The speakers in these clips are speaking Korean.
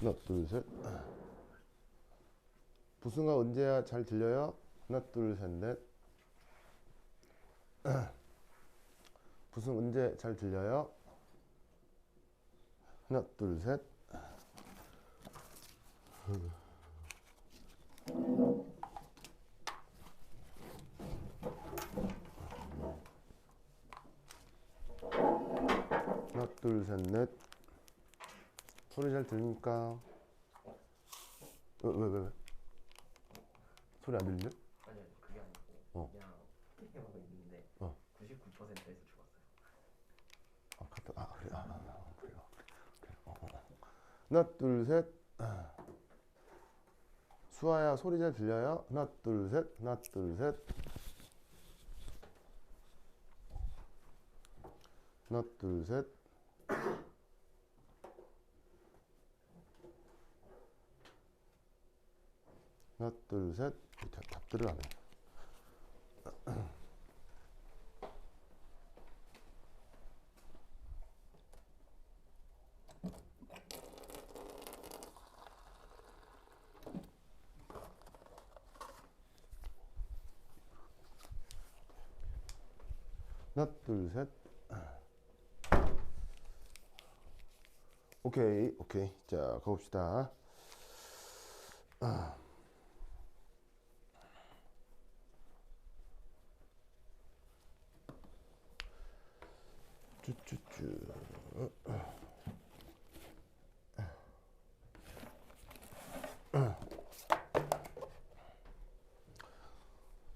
하나, 둘, 셋. 부승아 언제야 잘 들려요? 하나, 둘, 셋, 넷. 부승 언제 잘 들려요? 하나, 둘, 셋. 하나, 둘, 셋, 넷. 소리 잘 들립니까? 왜? 소리 안 들리냐? 아니요, 그게 아니고 그냥 게임하고 있는데 99%에서 죽었어요. 그래. 그래요. 하나, 둘, 셋. 수아야 소리 잘 들려요? 하나, 둘, 셋. 하나, 둘, 셋. 하나, 둘, 셋. 하나, 둘, 셋. 답 들어가네. 하나, 둘, 셋. 오케이. 자, 가봅시다. 쭈쭈쭈.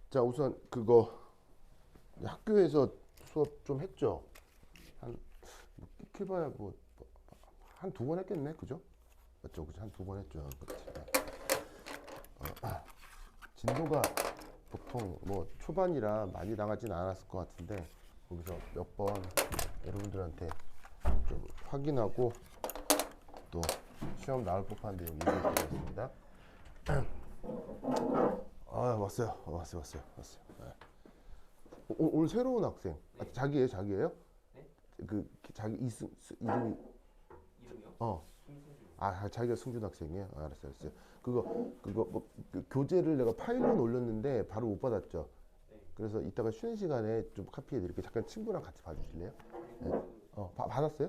자, 우선 그거 학교에서 수업 좀 했죠? 뭐 끼켜봐야 한 두 번 했겠네, 그죠? 맞죠? 그죠? 한 두 번 했죠. 진도가 보통 뭐 초반이라 많이 나가진 않았을 것 같은데 거기서 몇 번 여러분들한테 좀 확인하고 또 시험 나올 법한데 여기 얘기해 드리겠습니다. 왔어요. 네. 오늘 새로운 학생. 자기예요? 네? 자기 이름이 이름이요? 자기가 승준 학생이에요? 알았어요. 그거 뭐 교재를 내가 파일로 올렸는데 바로 못 받았죠. 네. 그래서 이따가 쉬는 시간에 좀 카피해 드릴게요. 잠깐 친구랑 같이 봐주실래요? 네. 받았어요?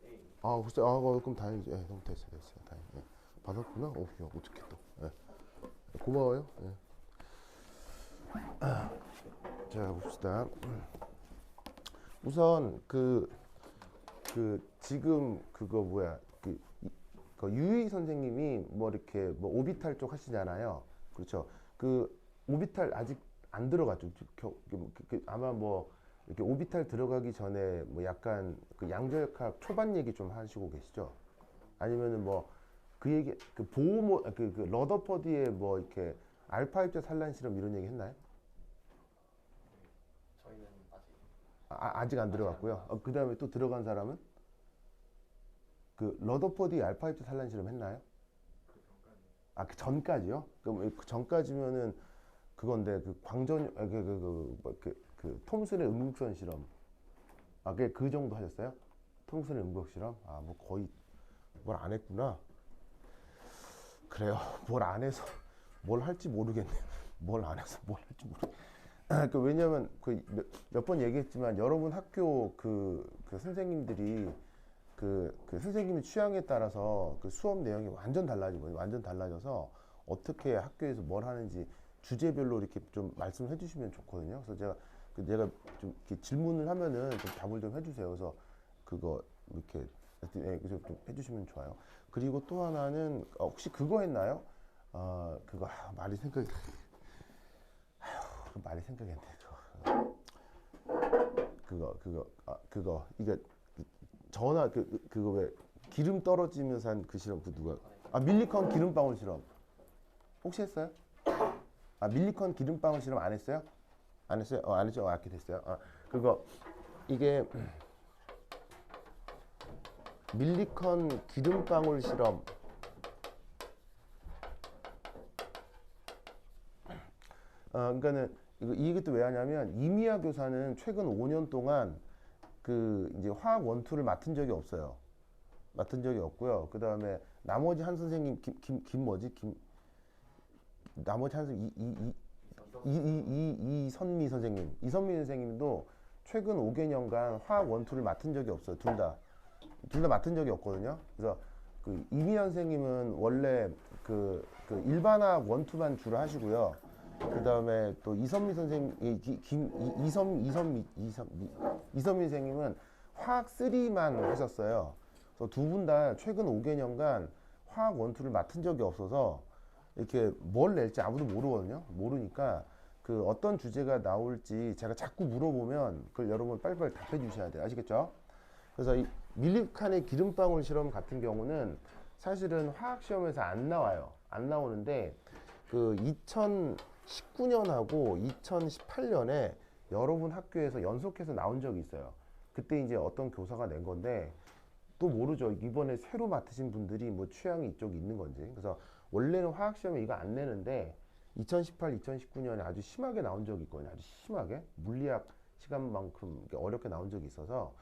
네. 글쎄, 그럼 다행이죠. 네, 너무 됐어요. 다행. 네. 받았구나. 어떻게 또? 네. 고마워요. 네. 자, 봅시다. 우선 지금 그거 뭐야? 그 유희 선생님이 뭐 이렇게 뭐 오비탈 쪽 하시잖아요. 그렇죠? 그 오비탈 아직 안 들어갔죠. 아마 뭐 이렇게 오비탈 들어가기 전에 뭐 약간 그 양자역학 초반 얘기 좀 하시고 계시죠? 아니면은 뭐 그 얘기 그 보호 그 러더퍼디의 뭐 이렇게 알파 입자 산란 실험 이런 얘기 했나요? 저희는 아직 아직 안 들어갔고요. 그 다음에 또 들어간 사람은 그 러더퍼디 알파 입자 산란 실험 했나요? 그 전까지. 그 전까지요? 그럼 그 전까지면은 그건데 그 광전 그 톰슨의 음극선 실험 그 정도 하셨어요? 톰슨의 음극 실험? 뭐 거의 뭘 안 했구나. 그래요. 뭘 안 해서 뭘 할지 모르겠네. 뭘 안 해서 뭘 할지 모르. 왜냐면 몇 번 얘기했지만 여러분 학교 그 선생님들이 그 선생님의 취향에 따라서 그 수업 내용이 완전 달라져서 어떻게 학교에서 뭘 하는지 주제별로 이렇게 좀 말씀해 주시면 좋거든요. 그래서 제가 좀 이렇게 질문을 하면은 좀 답을 좀 해주세요. 그래서 그거 이렇게 좀 해주시면 좋아요. 그리고 또 하나는 혹시 그거 했나요? 말이 생각이 안 돼. 그거 이게 전화 그거 왜 기름 떨어지면서 한 그 실험 누가 밀리컨 기름방울 실험 혹시 했어요? 밀리컨 기름방울 실험 안 했어요? 안 했어요? 안 했죠? 이렇게 됐어요. 그거 이게 밀리컨 기름방울 실험 그러니까는 이게 또 왜 하냐면 이미아 교사는 최근 5년 동안 그 이제 화학 원투를 맡은 적이 없어요. 맡은 적이 없고요. 그 다음에 나머지 한 선생님 김 뭐지? 나머지 한 선생님 이선미 선생님, 이선미 선생님도 최근 5개년간 화학 원투를 맡은 적이 없어요. 둘 다 맡은 적이 없거든요. 그래서 그 이미연 선생님은 원래 그 일반화학 원투만 주로 하시고요. 그 다음에 또 이선미 선생님, 이선미 선생님은 화학 3만 하셨어요. 그래서 두 분 다 최근 5개년간 화학 원투를 맡은 적이 없어서 이렇게 뭘 낼지 아무도 모르거든요. 모르니까 그 어떤 주제가 나올지 제가 자꾸 물어보면 그걸 여러분 빨리빨리 답해 주셔야 돼요. 아시겠죠? 그래서 이 밀립칸의 기름방울 실험 같은 경우는 사실은 화학 시험에서 안 나와요. 안 나오는데 그 2019년하고 2018년에 여러분 학교에서 연속해서 나온 적이 있어요. 그때 이제 어떤 교사가 낸 건데 또 모르죠. 이번에 새로 맡으신 분들이 뭐 취향이 이쪽이 있는 건지. 그래서 원래는 화학 시험에 이거 안 내는데 2018, 2019년에 아주 심하게 나온 적이 있거든요. 아주 심하게 물리학 시간만큼 어렵게 나온 적이 있어서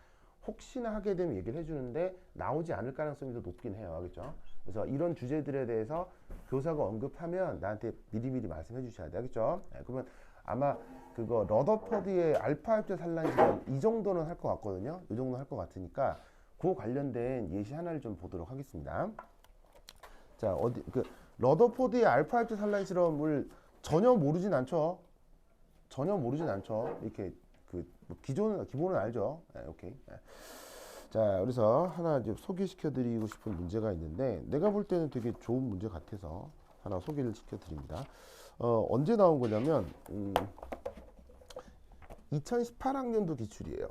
혹시나 하게 되면 얘기를 해주는데 나오지 않을 가능성이 더 높긴 해요. 알겠죠? 그래서 이런 주제들에 대해서 교사가 언급하면 나한테 미리미리 말씀해 주셔야 돼요. 알겠죠? 네, 그러면 아마 그거 러더퍼드의 알파 입자 산란시험 이 정도는 할 것 같거든요. 이 정도 할 것 같으니까 그 관련된 예시 하나를 좀 보도록 하겠습니다. 자, 어디 그 러더포드의 알파 입자 산란 실험을 전혀 모르진 않죠. 전혀 모르진 않죠. 이렇게 그뭐 기본은 알죠. 네, 오케이. 네. 자, 그래서 하나 이제 소개시켜 드리고 싶은 문제가 있는데 내가 볼 때는 되게 좋은 문제 같아서 하나 소개를 시켜 드립니다. 언제 나온 거냐면 2018학년도 기출이에요.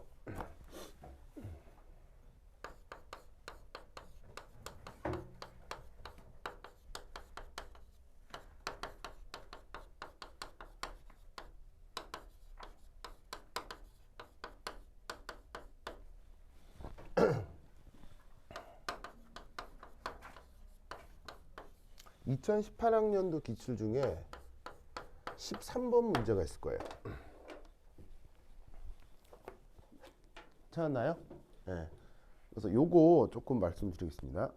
2018학년도 기출 중에 13번 문제가 있을 거예요. 찾았나요? 네. 그래서 요거 조금 말씀드리겠습니다.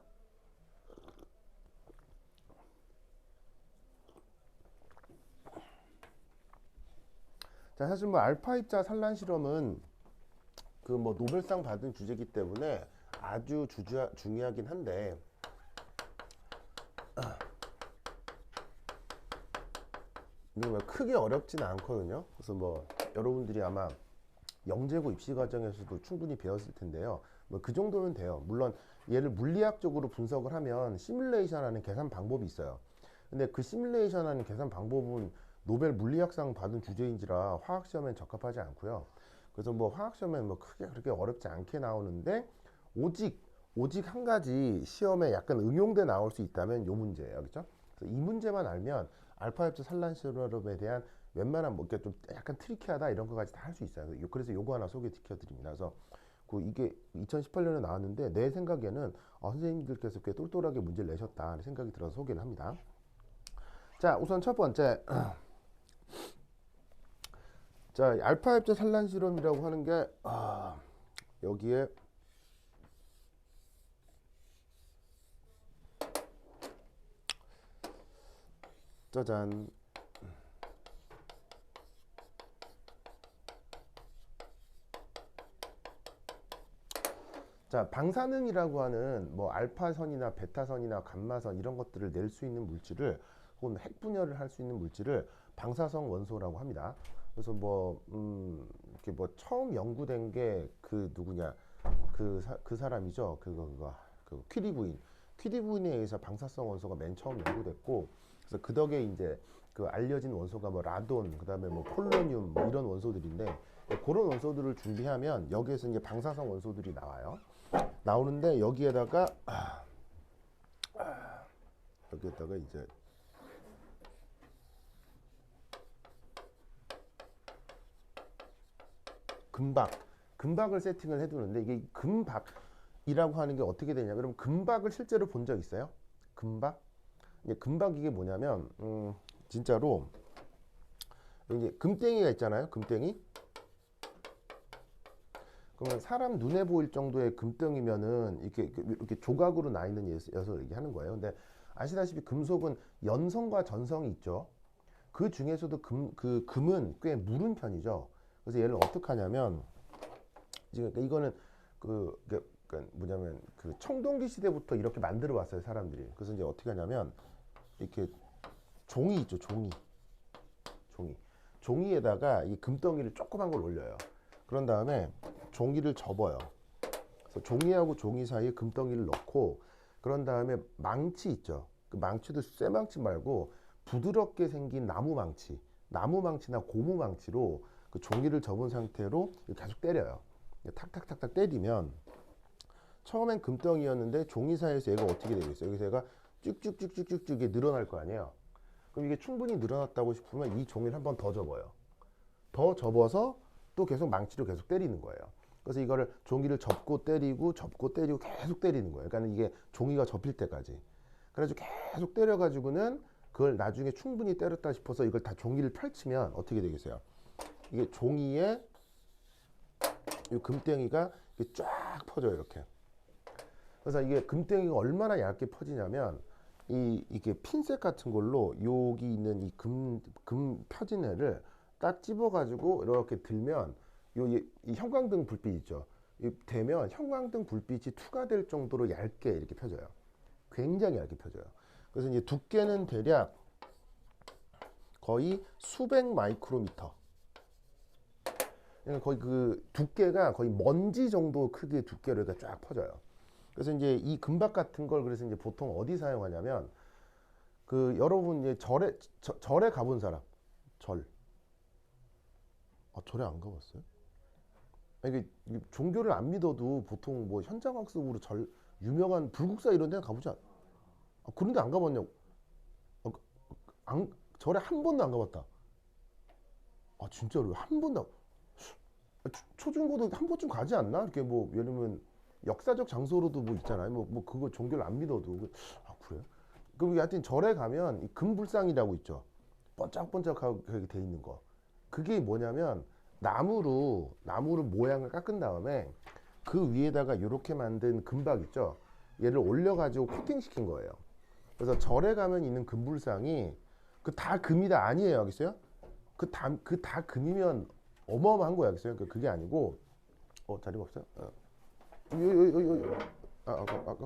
자, 사실 뭐 알파 입자 산란 실험은 그 뭐 노벨상 받은 주제이기 때문에 아주 중요하긴 한데 근데 뭐 크게 어렵지는 않거든요. 그래서 뭐 여러분들이 아마 영재고 입시 과정에서도 충분히 배웠을 텐데요. 뭐 그 정도면 돼요. 물론 얘를 물리학적으로 분석을 하면 시뮬레이션하는 계산 방법이 있어요. 근데 그 시뮬레이션하는 계산 방법은 노벨 물리학상 받은 주제인지라 화학 시험엔 적합하지 않고요. 그래서 뭐 화학 시험엔 뭐 크게 그렇게 어렵지 않게 나오는데 오직 한 가지 시험에 약간 응용돼 나올 수 있다면 요 문제예요. 그렇죠? 그래서 이 문제만 알면 알파 입자 산란 실험에 대한 웬만한 뭐 좀 약간 트리키하다 이런 거까지 다 할 수 있어요. 그래서 요거 하나 소개시켜 드립니다. 그래서 이게 2018년에 나왔는데 내 생각에는 선생님들께서 꽤 똘똘하게 문제를 내셨다 하는 생각이 들어서 소개를 합니다. 자, 우선 첫 번째 자, 알파 입자 산란 실험이라고 하는 게 여기에 짜잔 자, 방사능이라고 하는 뭐 알파선이나 베타선이나 감마선 이런 것들을 낼 수 있는 물질을 혹은 핵 분열을 할 수 있는 물질을 방사성 원소라고 합니다. 그래서 뭐 이렇게 뭐 처음 연구된 게 그 누구냐 그 사람이죠. 그 퀴리 부인에 의해서 방사성 원소가 맨 처음 연구됐고 그래서 그 덕에 이제 그 알려진 원소가 뭐 라돈 그다음에 뭐 폴로늄 뭐 이런 원소들인데 그런 원소들을 준비하면 여기에서 이제 방사성 원소들이 나오는데 여기에다가 이제 금박을 세팅을 해두는데 이게 금박이라고 하는 게 어떻게 되냐면 여러분 금박을 실제로 본 적 있어요? 금박? 금박 이게 뭐냐면 진짜로 이제 금땡이가 있잖아요. 금땡이 그러면 사람 눈에 보일 정도의 금덩이면은 이렇게 조각으로 나 있는 녀석을 얘기하는 거예요. 근데 아시다시피 금속은 연성과 전성이 있죠. 그 중에서도 금은 꽤 무른 편이죠. 그래서 얘를 어떻게 하냐면 지금 이거는 뭐냐면 그 청동기 시대부터 이렇게 만들어 왔어요, 사람들이. 그래서 이제 어떻게 하냐면 이렇게 종이 있죠, 종이에다가 이 금덩이를 조그만 걸 올려요. 그런 다음에 종이를 접어요. 그래서 종이하고 종이 사이에 금덩이를 넣고, 그런 다음에 망치 있죠. 그 망치도 쇠망치 말고 부드럽게 생긴 나무망치나 고무망치로 그 종이를 접은 상태로 계속 때려요. 탁탁탁탁 때리면 처음엔 금덩이였는데 종이 사이에서 얘가 어떻게 되겠어요? 여기서 얘가 쭉쭉쭉쭉쭉 이게 늘어날 거 아니에요. 그럼 이게 충분히 늘어났다고 싶으면 이 종이를 한 번 더 접어요. 더 접어서 또 계속 망치로 계속 때리는 거예요. 그래서 이거를 종이를 접고 때리고 계속 때리는 거예요. 그러니까 이게 종이가 접힐 때까지. 그래가지고 계속 때려가지고는 그걸 나중에 충분히 때렸다 싶어서 이걸 다 종이를 펼치면 어떻게 되겠어요? 이게 종이에 이 금덩이가 쫙 퍼져요, 이렇게. 그래서 이게 금덩이가 얼마나 얇게 퍼지냐면 이게 핀셋 같은 걸로 여기 있는 이 금 펴진 애를 딱 집어가지고 이렇게 들면 이 형광등 불빛 있죠. 되면 형광등 불빛이 투과될 정도로 얇게 이렇게 펴져요. 굉장히 얇게 펴져요. 그래서 이제 두께는 대략 거의 수백 마이크로미터. 그러니까 거의 그 두께가 거의 먼지 정도 크기의 두께로 이렇게 쫙 퍼져요. 그래서 이제 이 금박 같은 걸 그래서 이제 보통 어디 사용하냐면 그 여러분 이제 절에 가본 사람 절에 안 가봤어요? 이게 종교를 안 믿어도 보통 뭐 현장학습으로 유명한 불국사 이런 데는 가보지 그런데 안 가봤냐고? 절에 한 번도 안 가봤다. 진짜로 한 번도 초중고도 한 번쯤 가지 않나? 이렇게 뭐 예를 들면 역사적 장소로도 뭐 있잖아요. 뭐 그거 종교를 안 믿어도 그래요? 그럼 하여튼 절에 가면 이 금불상이라고 있죠. 번쩍번쩍하게 돼 있는 거. 그게 뭐냐면 나무로 모양을 깎은 다음에 그 위에다가 이렇게 만든 금박 있죠. 얘를 올려가지고 코팅시킨 거예요. 그래서 절에 가면 있는 금불상이 그 다 금이다 아니에요, 알겠어요? 그 다 금이면 어마어마한 거야, 알겠어요? 그게 아니고 자리가 없어요?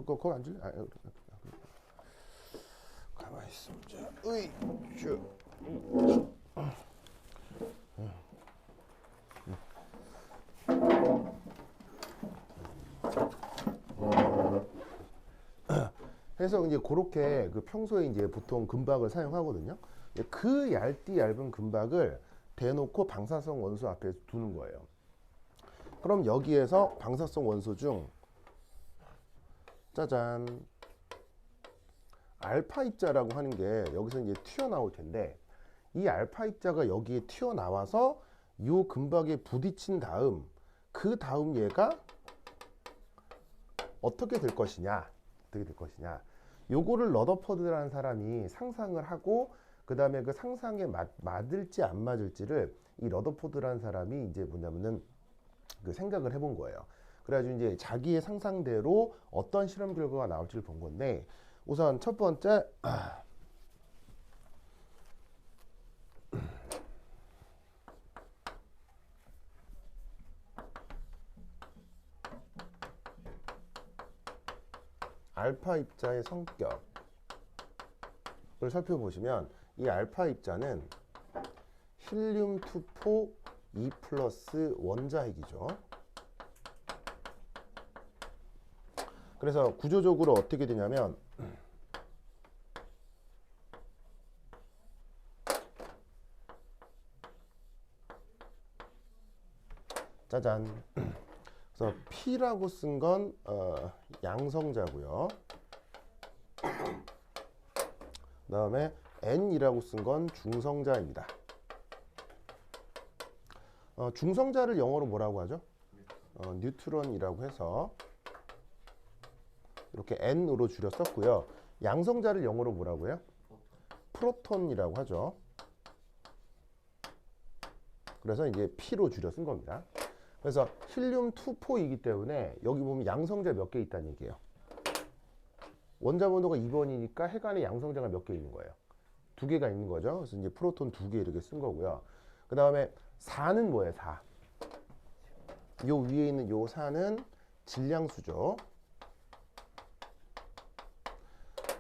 거기 앉을래? 가만히 있어. 해서 이제 그렇게 그 평소에 이제 보통 금박을 사용하거든요. 그 얇은 금박을 대놓고 방사성 원소 앞에 두는 거예요. 그럼 여기에서 방사성 원소 중 짜잔 알파 입자라고 하는 게 여기서 이제 튀어나올 텐데, 이 알파 입자가 여기에 튀어나와서 이 금박에 부딪힌 다음 그 다음 얘가 어떻게 될 것이냐 요거를 러더퍼드라는 사람이 상상을 하고, 그 다음에 그 상상에 맞을지 안 맞을지를 이 러더퍼드라는 사람이 이제 뭐냐면은 그 생각을 해본 거예요. 그래가지고 이제 자기의 상상대로 어떤 실험 결과가 나올지를 본 건데, 우선 첫 번째 알파 입자의 성격을 살펴보시면 이 알파 입자는 힐륨2포 2 플러스 원자핵이죠. 그래서 구조적으로 어떻게 되냐면 짜잔. 그래서 P라고 쓴 건 양성자고요. 그 다음에 N이라고 쓴 건 중성자입니다. 중성자를 영어로 뭐라고 하죠? 뉴트론이라고 해서 이렇게 N으로 줄여 썼고요. 양성자를 영어로 뭐라고 해요? 프로톤이라고 하죠. 그래서 이제 P로 줄여 쓴 겁니다. 그래서 힐륨 2포이기 때문에 여기 보면 양성자 몇 개 있다는 얘기예요. 원자 번호가 2번이니까 핵 안에 양성자가 몇 개 있는 거예요. 2개가 있는 거죠. 그래서 이제 프로톤 2개 이렇게 쓴 거고요. 그 다음에 4는 뭐예요? 4. 요 위에 있는 요 4는 질량수죠.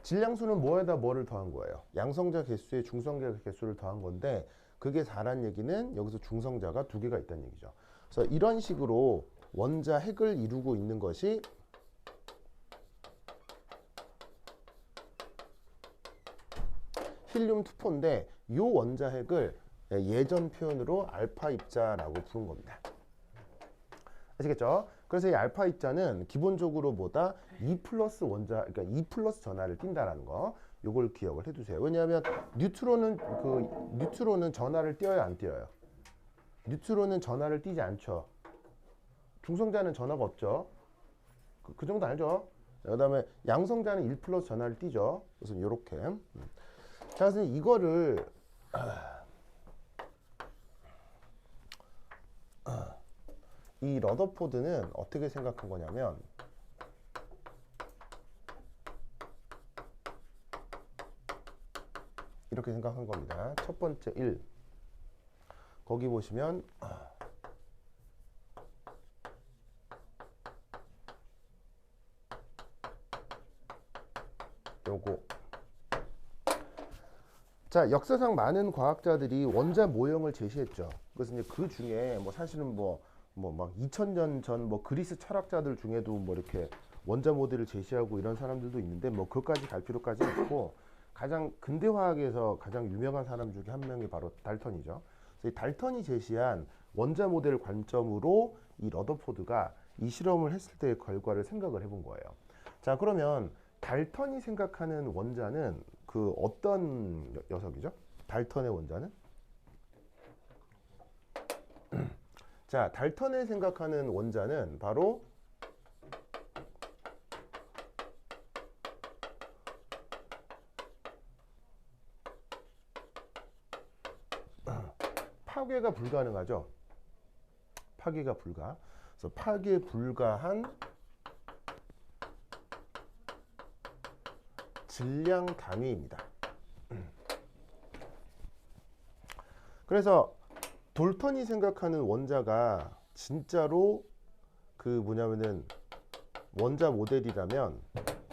질량수는 뭐에다 뭐를 더한 거예요? 양성자 개수에 중성자 개수를 더한 건데 그게 4란 얘기는 여기서 중성자가 2개가 있다는 얘기죠. 그래서 이런 식으로 원자 핵을 이루고 있는 것이 힐륨 2포인데 이 원자 핵을 예전 표현으로 알파 입자라고 부른 겁니다. 아시겠죠? 그래서 이 알파 입자는 기본적으로 뭐다? 2 플러스 원자, 그러니까 2 플러스 전하를 띈다라는 거. 요걸 기억을 해두세요. 왜냐하면 뉴트론은 전하를 띄어요, 안 띄어요? 뉴트론은 전하를 띄지 않죠. 중성자는 전하가 없죠. 그 정도 알죠? 그 다음에 양성자는 1 플러스 전하를 띄죠. 그래서 이렇게. 자, 그래서 이거를 이 러더포드는 어떻게 생각한 거냐면 이렇게 생각한 겁니다. 첫 번째 1. 거기 보시면 요거. 자, 역사상 많은 과학자들이 원자 모형을 제시했죠. 그래서 이제 그 중에 뭐 사실은 막 2000년 전 뭐 그리스 철학자들 중에도 뭐 이렇게 원자 모델을 제시하고 이런 사람들도 있는데 뭐 그것까지 갈 필요까지는 없고 가장 근대화학에서 가장 유명한 사람 중에 한 명이 바로 달턴이죠. 그래서 이 달턴이 제시한 원자 모델 관점으로 이 러더포드가 이 실험을 했을 때의 결과를 생각을 해본 거예요. 자, 그러면 달턴이 생각하는 원자는 그 어떤 녀석이죠? 달턴의 원자는? 자, 달턴이 생각하는 원자는 바로 파괴가 불가능하죠. 파괴가 불가. 그래서 파괴 불가한 질량 단위입니다. 그래서 돌턴이 생각하는 원자가 진짜로 그 뭐냐면은 원자 모델이라면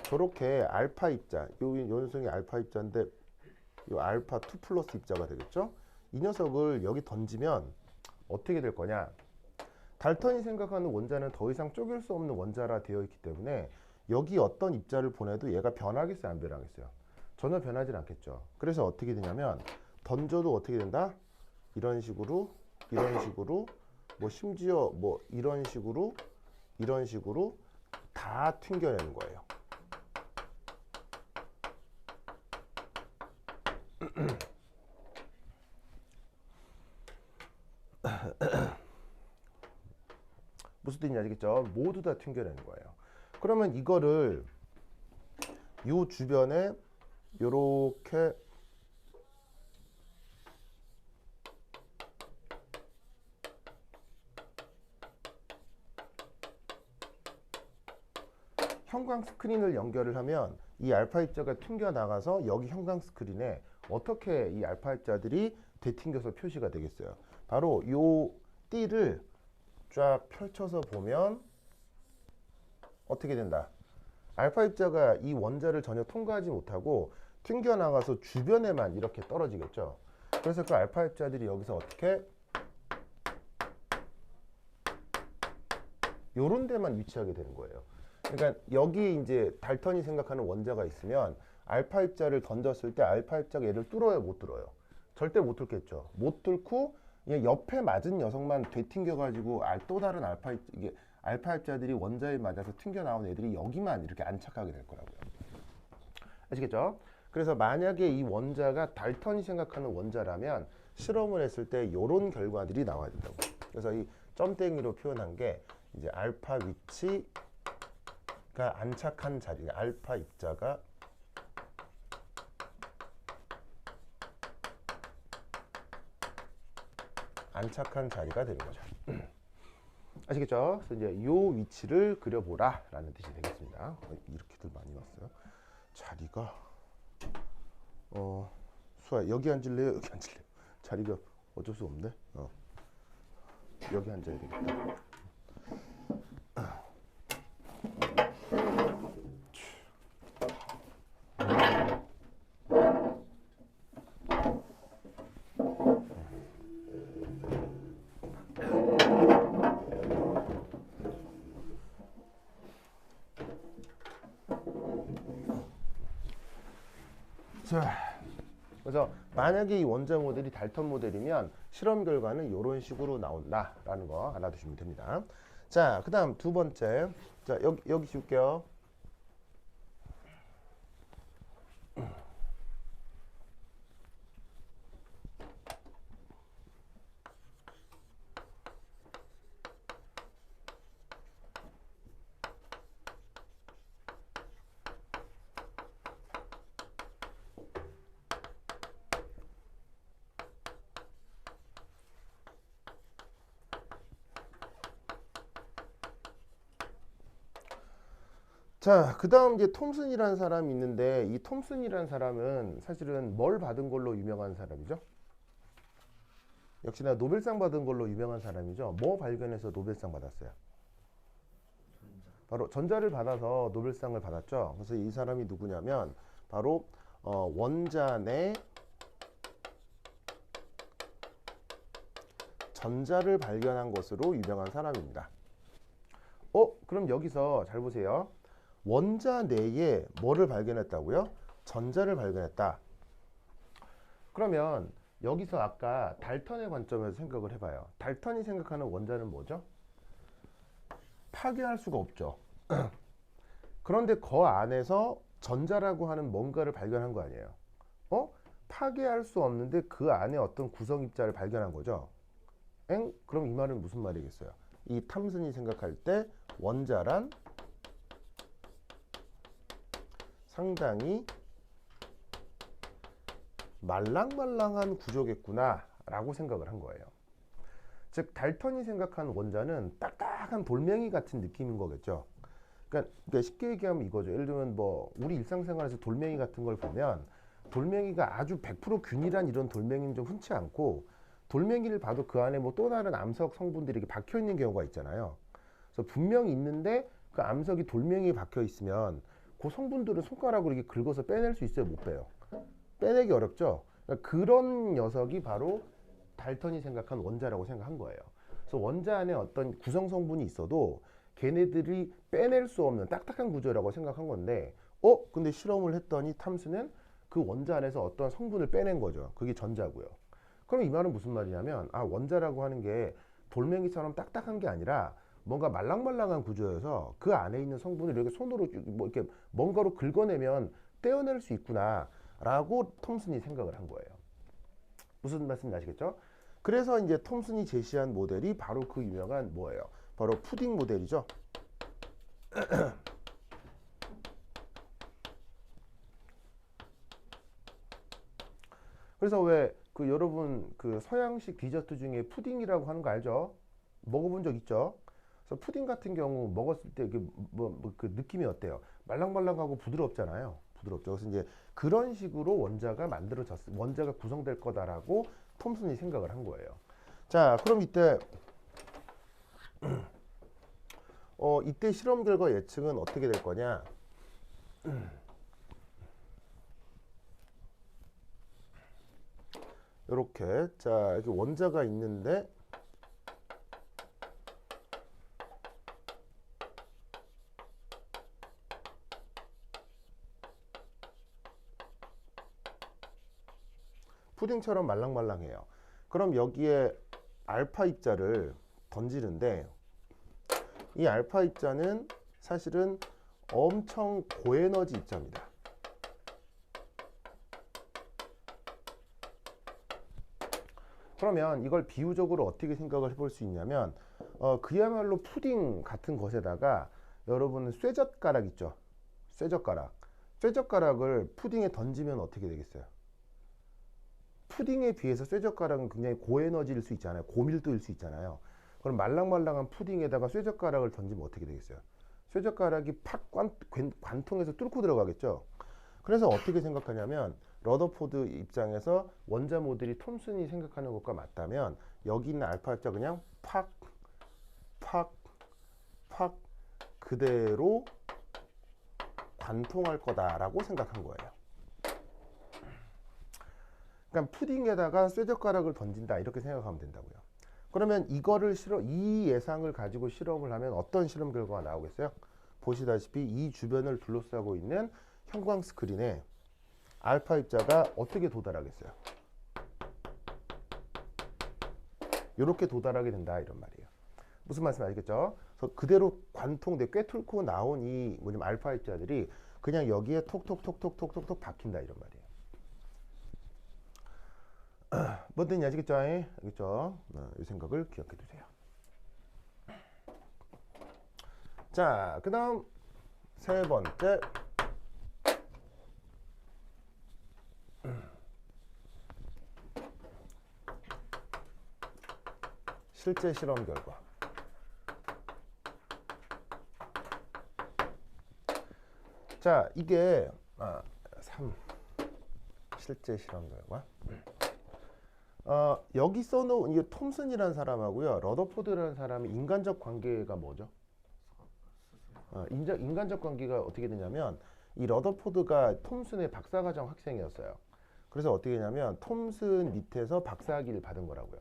저렇게 알파 입자, 요 녀석이 알파 입자인데 요 알파 2 플러스 입자가 되겠죠? 이 녀석을 여기 던지면 어떻게 될 거냐? 달턴이 생각하는 원자는 더 이상 쪼갤 수 없는 원자라 되어 있기 때문에 여기 어떤 입자를 보내도 얘가 변하겠어요, 안 변하겠어요? 전혀 변하지 않겠죠. 그래서 어떻게 되냐면 던져도 어떻게 된다? 이런 식으로 뭐 심지어 뭐 이런 식으로 다 튕겨내는 거예요. 무슨 뜻인지 아시겠죠? 모두 다 튕겨내는 거예요. 그러면 이거를 요 주변에 요렇게 형광 스크린을 연결을 하면 이 알파 입자가 튕겨 나가서 여기 형광 스크린에 어떻게 이 알파 입자들이 되튕겨서 표시가 되겠어요? 바로 요 띠를 쫙 펼쳐서 보면 어떻게 된다? 알파 입자가 이 원자를 전혀 통과하지 못하고 튕겨 나가서 주변에만 이렇게 떨어지겠죠. 그래서 그 알파 입자들이 여기서 어떻게 요런 데만 위치하게 되는 거예요. 그러니까 여기 이제 달턴이 생각하는 원자가 있으면 알파 입자를 던졌을 때 알파 입자가 얘를 뚫어요, 못 뚫어요? 절대 못 뚫겠죠. 못 뚫고 그냥 옆에 맞은 녀석만 되튕겨 가지고 또 다른 알파 입자들이 원자에 맞아서 튕겨 나온 애들이 여기만 이렇게 안착하게 될 거라고요. 아시겠죠? 그래서 만약에 이 원자가 달턴이 생각하는 원자라면 실험을 했을 때 이런 결과들이 나와야 된다고. 그래서 이 점땡이로 표현한 게 이제 알파 위치가 안착한 자리, 알파 입자가 안착한 자리가 되는 거죠. 아시겠죠? 그래서 이제 요 위치를 그려보라 라는 뜻이 되겠습니다. 이렇게들 많이 왔어요. 자리가 수아 여기 앉을래요? 여기 앉을래요? 자리가 어쩔 수 없네. 여기 앉아야 되겠다. 자, 그래서 만약에 이 원자 모델이 달턴 모델이면 실험 결과는 이런 식으로 나온다라는 거 알아두시면 됩니다. 자, 그다음 두 번째. 자, 여기 지울게요. 자, 그 다음 이제 톰슨이라는 사람이 있는데 이 톰슨이라는 사람은 사실은 뭘 받은 걸로 유명한 사람이죠? 역시나 노벨상 받은 걸로 유명한 사람이죠. 뭐 발견해서 노벨상 받았어요? 바로 전자를 받아서 노벨상을 받았죠. 그래서 이 사람이 누구냐면 바로 원자 내 전자를 발견한 것으로 유명한 사람입니다. 그럼 여기서 잘 보세요. 원자 내에 뭐를 발견했다고요? 전자를 발견했다. 그러면 여기서 아까 달턴의 관점에서 생각을 해봐요. 달턴이 생각하는 원자는 뭐죠? 파괴할 수가 없죠. 그런데 그 안에서 전자라고 하는 뭔가를 발견한 거 아니에요? 파괴할 수 없는데 그 안에 어떤 구성 입자를 발견한 거죠. 그럼 이 말은 무슨 말이겠어요? 이 탐슨이 생각할 때 원자란 상당히 말랑말랑한 구조겠구나 라고 생각을 한 거예요. 즉 달턴이 생각한 원자는 딱딱한 돌멩이 같은 느낌인 거겠죠. 그러니까 쉽게 얘기하면 이거죠. 예를 들면 뭐 우리 일상생활에서 돌멩이 같은 걸 보면 돌멩이가 아주 100% 균일한 이런 돌멩이는 좀 흔치 않고, 돌멩이를 봐도 그 안에 뭐 또 다른 암석 성분들이 이렇게 박혀 있는 경우가 있잖아요. 그래서 분명히 있는데 그 암석이 돌멩이에 박혀 있으면 그 성분들을 손가락으로 이렇게 긁어서 빼낼 수 있어요? 못 빼요? 빼내기 어렵죠. 그러니까 그런 녀석이 바로 달턴이 생각한 원자라고 생각한 거예요. 그래서 원자 안에 어떤 구성 성분이 있어도 걔네들이 빼낼 수 없는 딱딱한 구조라고 생각한 건데, 근데 실험을 했더니 탐슨은 그 원자 안에서 어떤 성분을 빼낸 거죠. 그게 전자고요. 그럼 이 말은 무슨 말이냐면, 원자라고 하는 게 돌멩이처럼 딱딱한 게 아니라 뭔가 말랑말랑한 구조여서 그 안에 있는 성분을 이렇게 손으로 뭐 이렇게 뭔가로 긁어내면 떼어낼 수 있구나 라고 톰슨이 생각을 한 거예요. 무슨 말씀인지 아시겠죠? 그래서 이제 톰슨이 제시한 모델이 바로 그 유명한 뭐예요? 바로 푸딩 모델이죠. 그래서 왜 그 여러분 그 서양식 디저트 중에 푸딩이라고 하는 거 알죠? 먹어본 적 있죠? 그래서 푸딩 같은 경우 먹었을 때 이게 그 느낌이 어때요? 말랑말랑하고 부드럽잖아요. 부드럽죠. 그래서 이제 그런 식으로 원자가 구성될 거다라고 톰슨이 생각을 한 거예요. 자, 그럼 이때 이때 실험 결과 예측은 어떻게 될 거냐? 이렇게 자, 이렇게 원자가 있는데 푸딩처럼 말랑말랑해요. 그럼 여기에 알파 입자를 던지는데 이 알파 입자는 사실은 엄청 고에너지 입자입니다. 그러면 이걸 비유적으로 어떻게 생각을 해볼 수 있냐면 그야말로 푸딩 같은 것에다가 여러분은 쇠젓가락 있죠? 쇠젓가락을 푸딩에 던지면 어떻게 되겠어요? 푸딩에 비해서 쇠젓가락은 굉장히 고에너지일 수 있잖아요. 고밀도일 수 있잖아요. 그럼 말랑말랑한 푸딩에다가 쇠젓가락을 던지면 어떻게 되겠어요? 쇠젓가락이 팍 관통해서 뚫고 들어가겠죠. 그래서 어떻게 생각하냐면 러더포드 입장에서 원자 모델이 톰슨이 생각하는 것과 맞다면 여기 있는 알파 입자 그냥 팍 그대로 관통할 거다라고 생각한 거예요. 그러니까 푸딩에다가 쇠젓가락을 던진다 이렇게 생각하면 된다고요. 그러면 이 예상을 가지고 실험을 하면 어떤 실험 결과가 나오겠어요? 보시다시피 이 주변을 둘러싸고 있는 형광 스크린에 알파 입자가 어떻게 도달하겠어요? 이렇게 도달하게 된다 이런 말이에요. 무슨 말씀 아시겠죠? 그래서 그대로 관통돼 꿰뚫고 나온 이 뭐냐면 알파 입자들이 그냥 여기에 톡톡톡톡톡톡 박힌다 이런 말이에요. 뭐든지 아시겠죠? 알겠죠? 이 생각을 기억해 두세요. 자, 그 다음 세 번째 실제 실험 결과. 자, 이게 3 실제 실험 결과. 여기 써놓은 이 톰슨이라는 사람하고요 러더포드라는 사람의 인간적 관계가 뭐죠? 인간적 관계가 어떻게 되냐면 이 러더포드가 톰슨의 박사과정 학생이었어요. 그래서 어떻게 되냐면 톰슨 밑에서 박사학위를 받은 거라고요.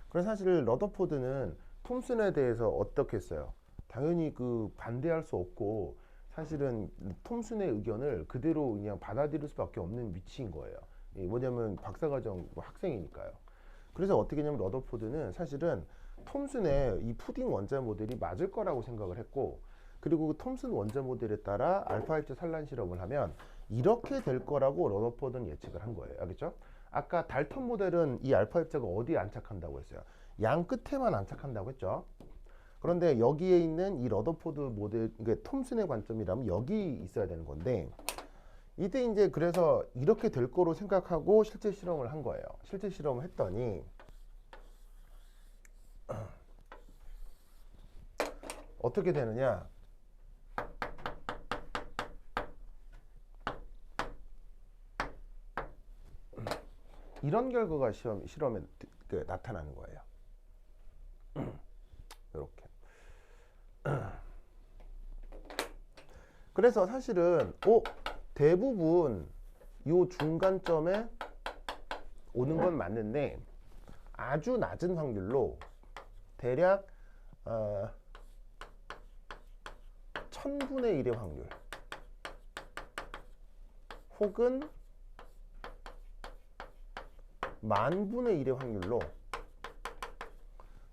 그래서 사실 러더포드는 톰슨에 대해서 어떻게 했어요? 당연히 그 반대할 수 없고 사실은 톰슨의 의견을 그대로 그냥 받아들일 수밖에 없는 위치인 거예요. 뭐냐면 박사과정 학생이니까요. 그래서 어떻게 하냐면 러더포드는 사실은 톰슨의 이 푸딩 원자 모델이 맞을 거라고 생각을 했고 그리고 톰슨 원자 모델에 따라 알파 입자 산란 실험을 하면 이렇게 될 거라고 러더포드는 예측을 한 거예요. 알겠죠? 아까 달턴 모델은 이 알파 입자가 어디에 안착한다고 했어요? 양 끝에만 안착한다고 했죠. 그런데 여기에 있는 이 러더포드 모델, 그러니까 톰슨의 관점이라면 여기 있어야 되는 건데 이때 이제 그래서 이렇게 될 거로 생각하고 실제 실험을 한 거예요. 실제 실험을 했더니 어떻게 되느냐? 이런 결과가 실험에 나타나는 거예요. 이렇게. 그래서 사실은 대부분 이 중간점에 오는 건 맞는데 아주 낮은 확률로 대략 1000분의 1의 확률 혹은 10,000분의 1의 확률로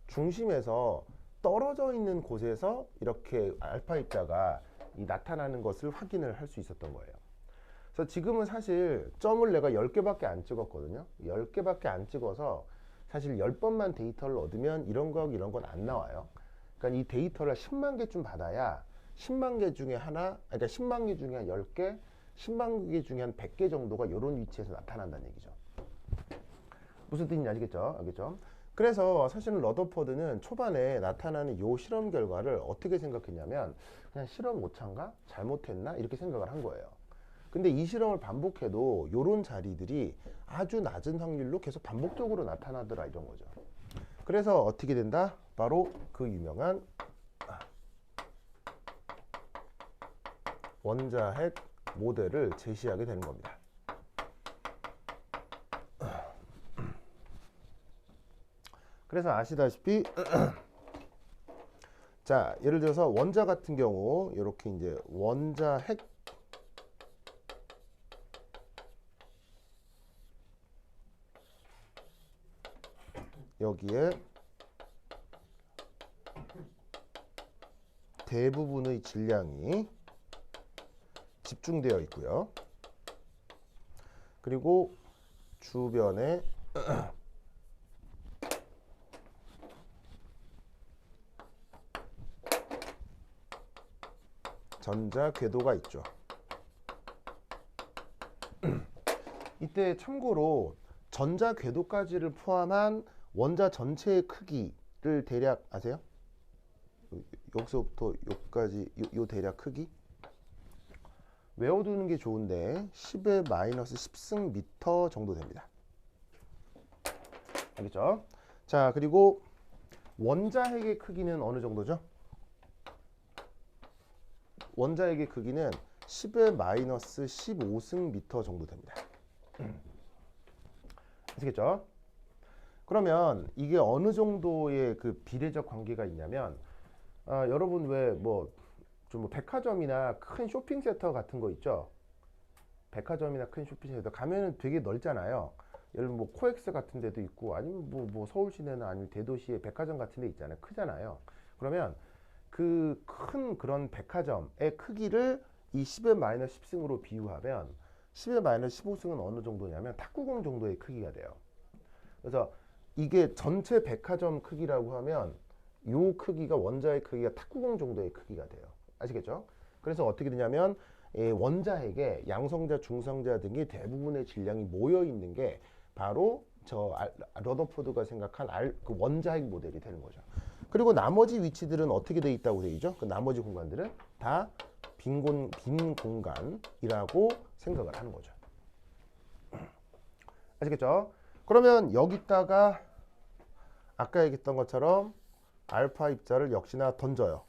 중심에서 떨어져 있는 곳에서 이렇게 알파 입자가 나타나는 것을 확인을 할 수 있었던 거예요. 그래서 지금은 사실 점을 내가 10개밖에 안 찍었거든요. 10개밖에 안 찍어서 사실 10번만 데이터를 얻으면 이런 거하고 이런 건 안 나와요. 그러니까 이 데이터를 10만 개쯤 받아야 10만 개 중에 하나, 그러니까 10만 개 중에 한 10개, 10만 개 중에 한 100개 정도가 이런 위치에서 나타난다는 얘기죠. 무슨 뜻인지 아시겠죠? 알겠죠? 그래서 사실은 러더포드는 초반에 나타나는 요 실험 결과를 어떻게 생각했냐면 그냥 실험 오차인가? 잘못했나? 이렇게 생각을 한 거예요. 근데 이 실험을 반복해도 요런 자리들이 아주 낮은 확률로 계속 반복적으로 나타나더라 이런 거죠. 그래서 어떻게 된다? 바로 그 유명한 원자핵 모델을 제시하게 되는 겁니다. 그래서 아시다시피 자, 예를 들어서 원자 같은 경우 이렇게 이제 원자핵 여기에 대부분의 질량이 집중되어 있고요. 그리고 주변에 전자 궤도가 있죠. 이때 참고로 전자 궤도까지를 포함한 원자 전체의 크기를 크기를 대략 아세요? 여기서부터 여기까지 요 대략 크기 외워두는 게 좋은데 10의 마이너스 10승 미터 정도 됩니다. 알겠죠? 자, 그리고 원자핵의 크기는 어느 정도죠? 원자핵의 크기는 10의 마이너스 15승 미터 정도 됩니다. 아시겠죠? 그러면 이게 어느 정도의 그 비례적 관계가 있냐면 여러분 왜 뭐 좀 뭐 백화점이나 큰 쇼핑센터 같은 거 있죠? 백화점이나 큰 쇼핑센터 가면은 되게 넓잖아요. 예를 들면 뭐 코엑스 같은 데도 있고 아니면 뭐 서울 시내나 아니면 대도시의 백화점 같은 데 있잖아요. 크잖아요. 그러면 그 큰 그런 백화점의 크기를 이 10의 마이너스 10승으로 비유하면 10의 마이너스 15승은 어느 정도냐면 탁구공 정도의 크기가 돼요. 그래서 이게 전체 백화점 크기라고 하면 요 크기가 원자의 크기가 탁구공 정도의 크기가 돼요. 아시겠죠? 그래서 어떻게 되냐면 원자핵에 양성자, 중성자 등의 대부분의 질량이 모여 있는 게 바로 저 러더포드가 생각한 그 원자핵 모델이 되는 거죠. 그리고 나머지 위치들은 어떻게 돼 있다고 돼 있죠? 그 나머지 공간들은 다 빈 공간이라고 생각을 하는 거죠. 아시겠죠? 그러면 여기다가 아까 얘기했던 것처럼 알파 입자를 역시나 던져요.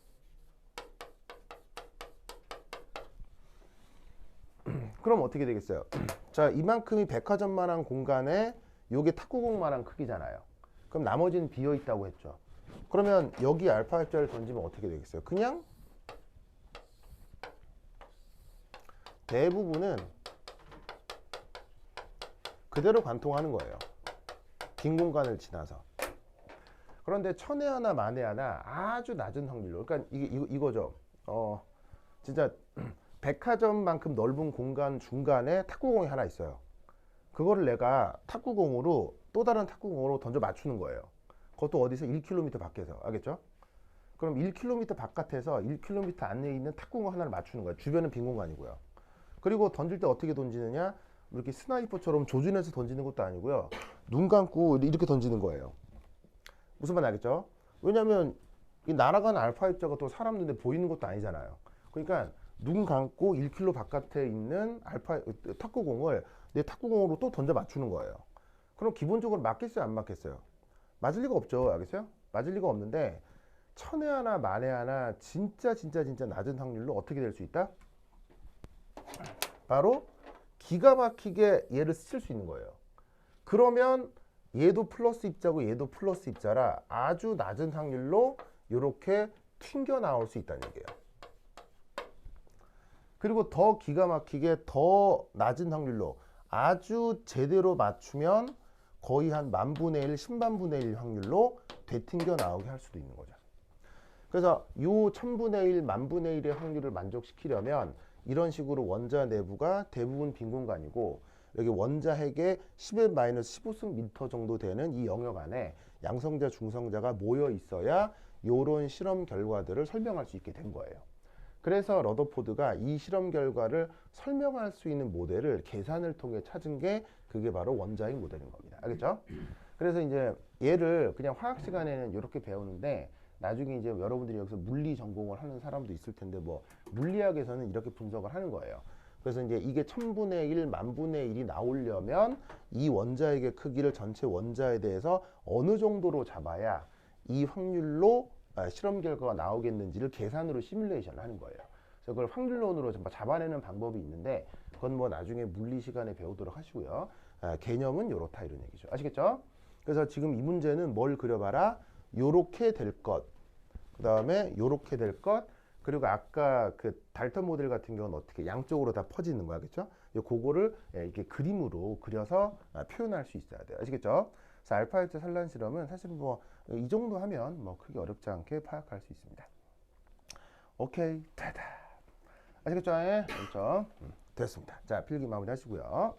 그럼 어떻게 되겠어요? 자, 이만큼이 백화점만한 공간에 요게 탁구공만한 크기잖아요. 그럼 나머지는 비어 있다고 했죠. 그러면 여기 알파 입자를 던지면 어떻게 되겠어요? 그냥 대부분은 그대로 관통하는 거예요. 빈 공간을 지나서. 그런데 천에 하나 만에 하나 아주 낮은 확률로, 그러니까 이거죠. 진짜 백화점만큼 넓은 공간 중간에 탁구공이 하나 있어요. 그거를 내가 탁구공으로 또 다른 탁구공으로 던져 맞추는 거예요. 그것도 어디서 1km 밖에서. 알겠죠? 그럼 1km 바깥에서 1km 안에 있는 탁구공 하나를 맞추는 거예요. 주변은 빈 공간이고요. 그리고 던질 때 어떻게 던지느냐? 이렇게 스나이퍼처럼 조준해서 던지는 것도 아니고요. 눈 감고 이렇게 던지는 거예요. 무슨 말 알겠죠? 왜냐면 이 날아가는 알파 입자가 또 사람 눈에 보이는 것도 아니잖아요. 그러니까 눈 감고 1km 바깥에 있는 알파 탁구공을 내 탁구공으로 또 던져 맞추는 거예요. 그럼 기본적으로 맞겠어요, 안 맞겠어요? 맞을 리가 없죠. 알겠어요? 맞을 리가 없는데 천에 하나 만에 하나 진짜 낮은 확률로 어떻게 될 수 있다? 바로 기가 막히게 얘를 쓸 수 있는 거예요. 그러면 얘도 플러스 입자고 얘도 플러스 입자라 아주 낮은 확률로 이렇게 튕겨 나올 수 있다는 얘기예요. 그리고 더 기가 막히게 더 낮은 확률로 아주 제대로 맞추면 거의 한 10,000분의 1, 10만분의 1 확률로 되튕겨 나오게 할 수도 있는 거죠. 그래서 이 1000분의 1, 10,000분의 1의 확률을 만족시키려면 이런 식으로 원자 내부가 대부분 빈 공간이고 여기 원자핵의 10의 마이너스 15승 미터 정도 되는 이 영역 안에 양성자, 중성자가 모여 있어야 이런 실험 결과들을 설명할 수 있게 된 거예요. 그래서 러더포드가 이 실험 결과를 설명할 수 있는 모델을 계산을 통해 찾은 게 그게 바로 원자핵 모델인 겁니다. 알겠죠? 그래서 이제 얘를 그냥 화학 시간에는 이렇게 배우는데 나중에 이제 여러분들이 여기서 물리 전공을 하는 사람도 있을 텐데 뭐 물리학에서는 이렇게 분석을 하는 거예요. 그래서 이제 이게 1000분의 1, 10,000분의 1이 나오려면 이 원자핵의 크기를 전체 원자에 대해서 어느 정도로 잡아야 이 확률로 실험 결과가 나오겠는지를 계산으로 시뮬레이션을 하는 거예요. 그래서 그걸 확률론으로 잡아내는 방법이 있는데 그건 뭐 나중에 물리 시간에 배우도록 하시고요. 개념은 요렇다 이런 얘기죠. 아시겠죠? 그래서 지금 이 문제는 뭘 그려봐라? 요렇게 될 것, 그 다음에 요렇게 될 것, 그리고 아까 그 달턴 모델 같은 경우는 어떻게 양쪽으로 다 퍼지는 거야, 그렇죠? 그거를 이렇게 그림으로 그려서 표현할 수 있어야 돼요. 아시겠죠? 그래서 알파 입자 산란 실험은 사실 뭐 이 정도 하면 뭐 크게 어렵지 않게 파악할 수 있습니다. 오케이, 됐다. 아시겠죠? 예? 그렇죠? 됐습니다. 자, 필기 마무리 하시고요.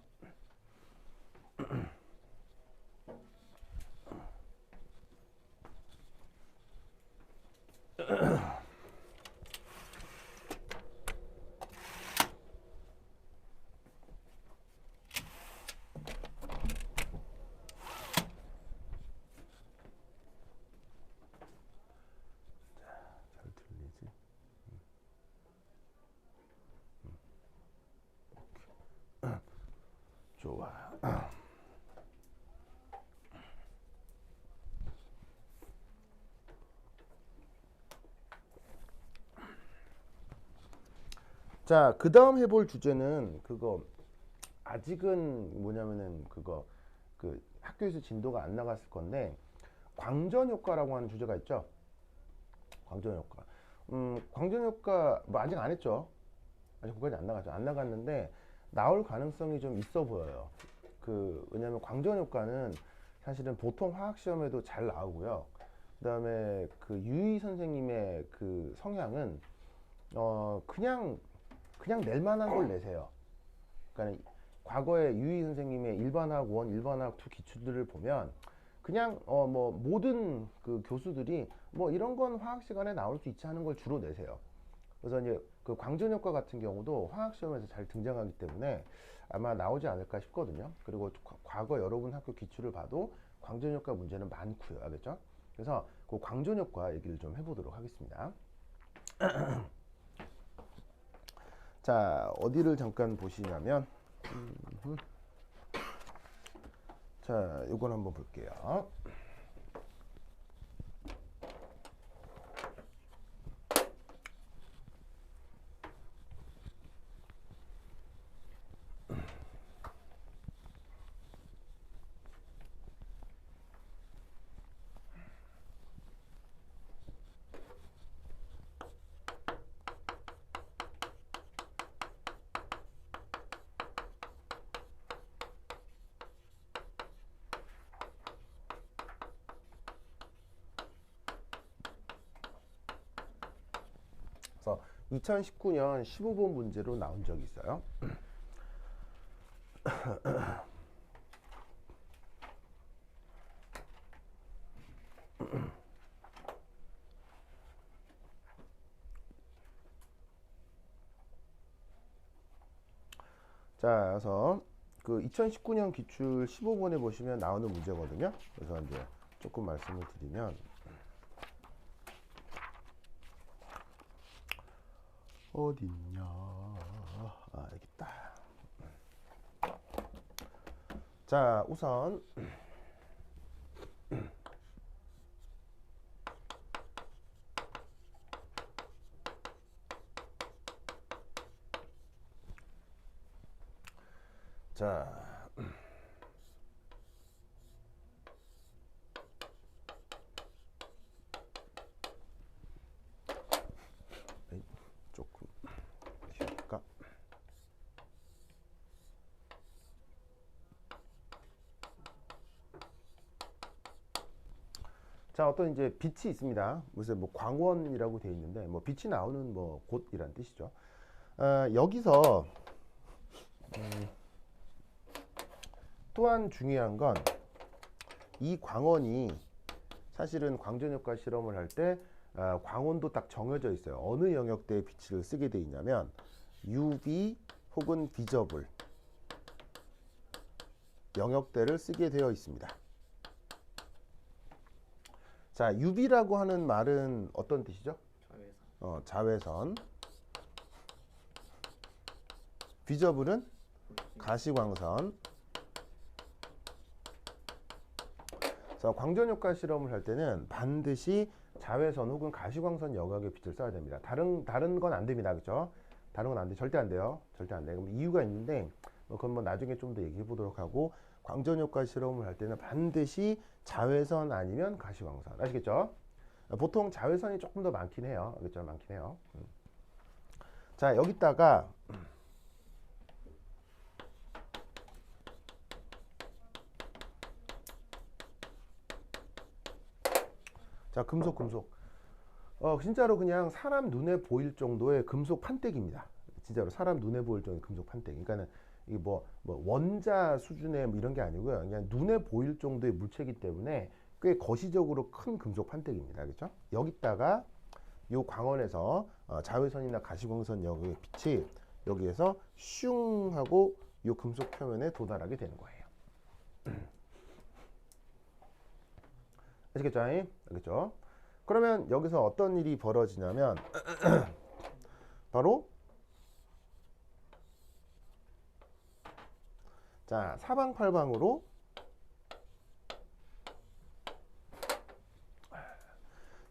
자, 그 다음 해볼 주제는 그거 아직은 뭐냐면은 그거 그 학교에서 진도가 안 나갔을 건데 광전 효과라고 하는 주제가 있죠. 광전 효과. 광전 효과 뭐 아직 안 했죠. 아직 그까지 안 나갔죠. 안 나갔는데 나올 가능성이 좀 있어 보여요. 그 왜냐면 광전 효과는 사실은 보통 화학 시험에도 잘 나오고요. 그다음에 그 유희 선생님의 그 성향은 그냥 낼 만한 걸 내세요. 그러니까 과거에 유희 선생님의 일반화학 1, 일반화학 2 기출들을 보면 그냥 뭐 모든 그 교수들이 뭐 이런 건 화학 시간에 나올 수 있지 하는 걸 주로 내세요. 그래서 이제 그 광전 효과 같은 경우도 화학 시험에서 잘 등장하기 때문에 아마 나오지 않을까 싶거든요. 그리고 과거 여러분 학교 기출을 봐도 광전 효과 문제는 많고요. 알겠죠? 그래서 그 광전 효과 얘기를 좀 해보도록 하겠습니다. 자, 어디를 잠깐 보시냐면 자, 요건 한번 볼게요. 그래서 2019년 15번 문제로 나온 적이 있어요. 자, 그래서 그 2019년 기출 15번에 보시면 나오는 문제거든요. 그래서 이제 조금 말씀을 드리면 어딨냐? 아, 여기 있다. 자, 우선 자, 조금 쉬울까? 자, 어떤 이제 빛이 있습니다. 무슨 뭐 광원이라고 되어 있는데 뭐 빛이 나오는 뭐 곳이란 뜻이죠. 여기서 또한 중요한 건 이 광원이 사실은 광전효과 실험을 할 때 광원도 딱 정해져 있어요. 어느 영역대의 빛을 쓰게 돼 있냐면 UV 혹은 비저블 영역대를 쓰게 되어 있습니다. 자, UV라고 하는 말은 어떤 뜻이죠? 자외선. 자외선. 비저블은 가시광선. 그래서 광전효과 실험을 할 때는 반드시 자외선 혹은 가시광선 영역의 빛을 써야 됩니다. 다른 건 안 됩니다. 그렇죠? 다른 건 안 돼. 절대 안 돼요. 절대 안 돼. 그럼 이유가 있는데 그건 뭐 나중에 좀 더 얘기해 보도록 하고, 광전효과 실험을 할 때는 반드시 자외선 아니면 가시광선. 아시겠죠? 보통 자외선이 조금 더 많긴 해요. 그렇죠? 많긴 해요. 자, 여기다가 자, 금속. 진짜로 그냥 사람 눈에 보일 정도의 금속 판때기입니다. 진짜로 사람 눈에 보일 정도의 금속 판때기. 그러니까는 이게 뭐 원자 수준의 뭐 이런 게 아니고요. 그냥 눈에 보일 정도의 물체이기 때문에 꽤 거시적으로 큰 금속 판때기입니다. 그렇죠? 여기다가 요 광원에서 자외선이나 가시광선 영역의 빛이 여기에서 슝 하고 요 금속 표면에 도달하게 되는 거예요. 아시겠죠? 알겠죠? 그러면 여기서 어떤 일이 벌어지냐면 바로 자, 사방팔방으로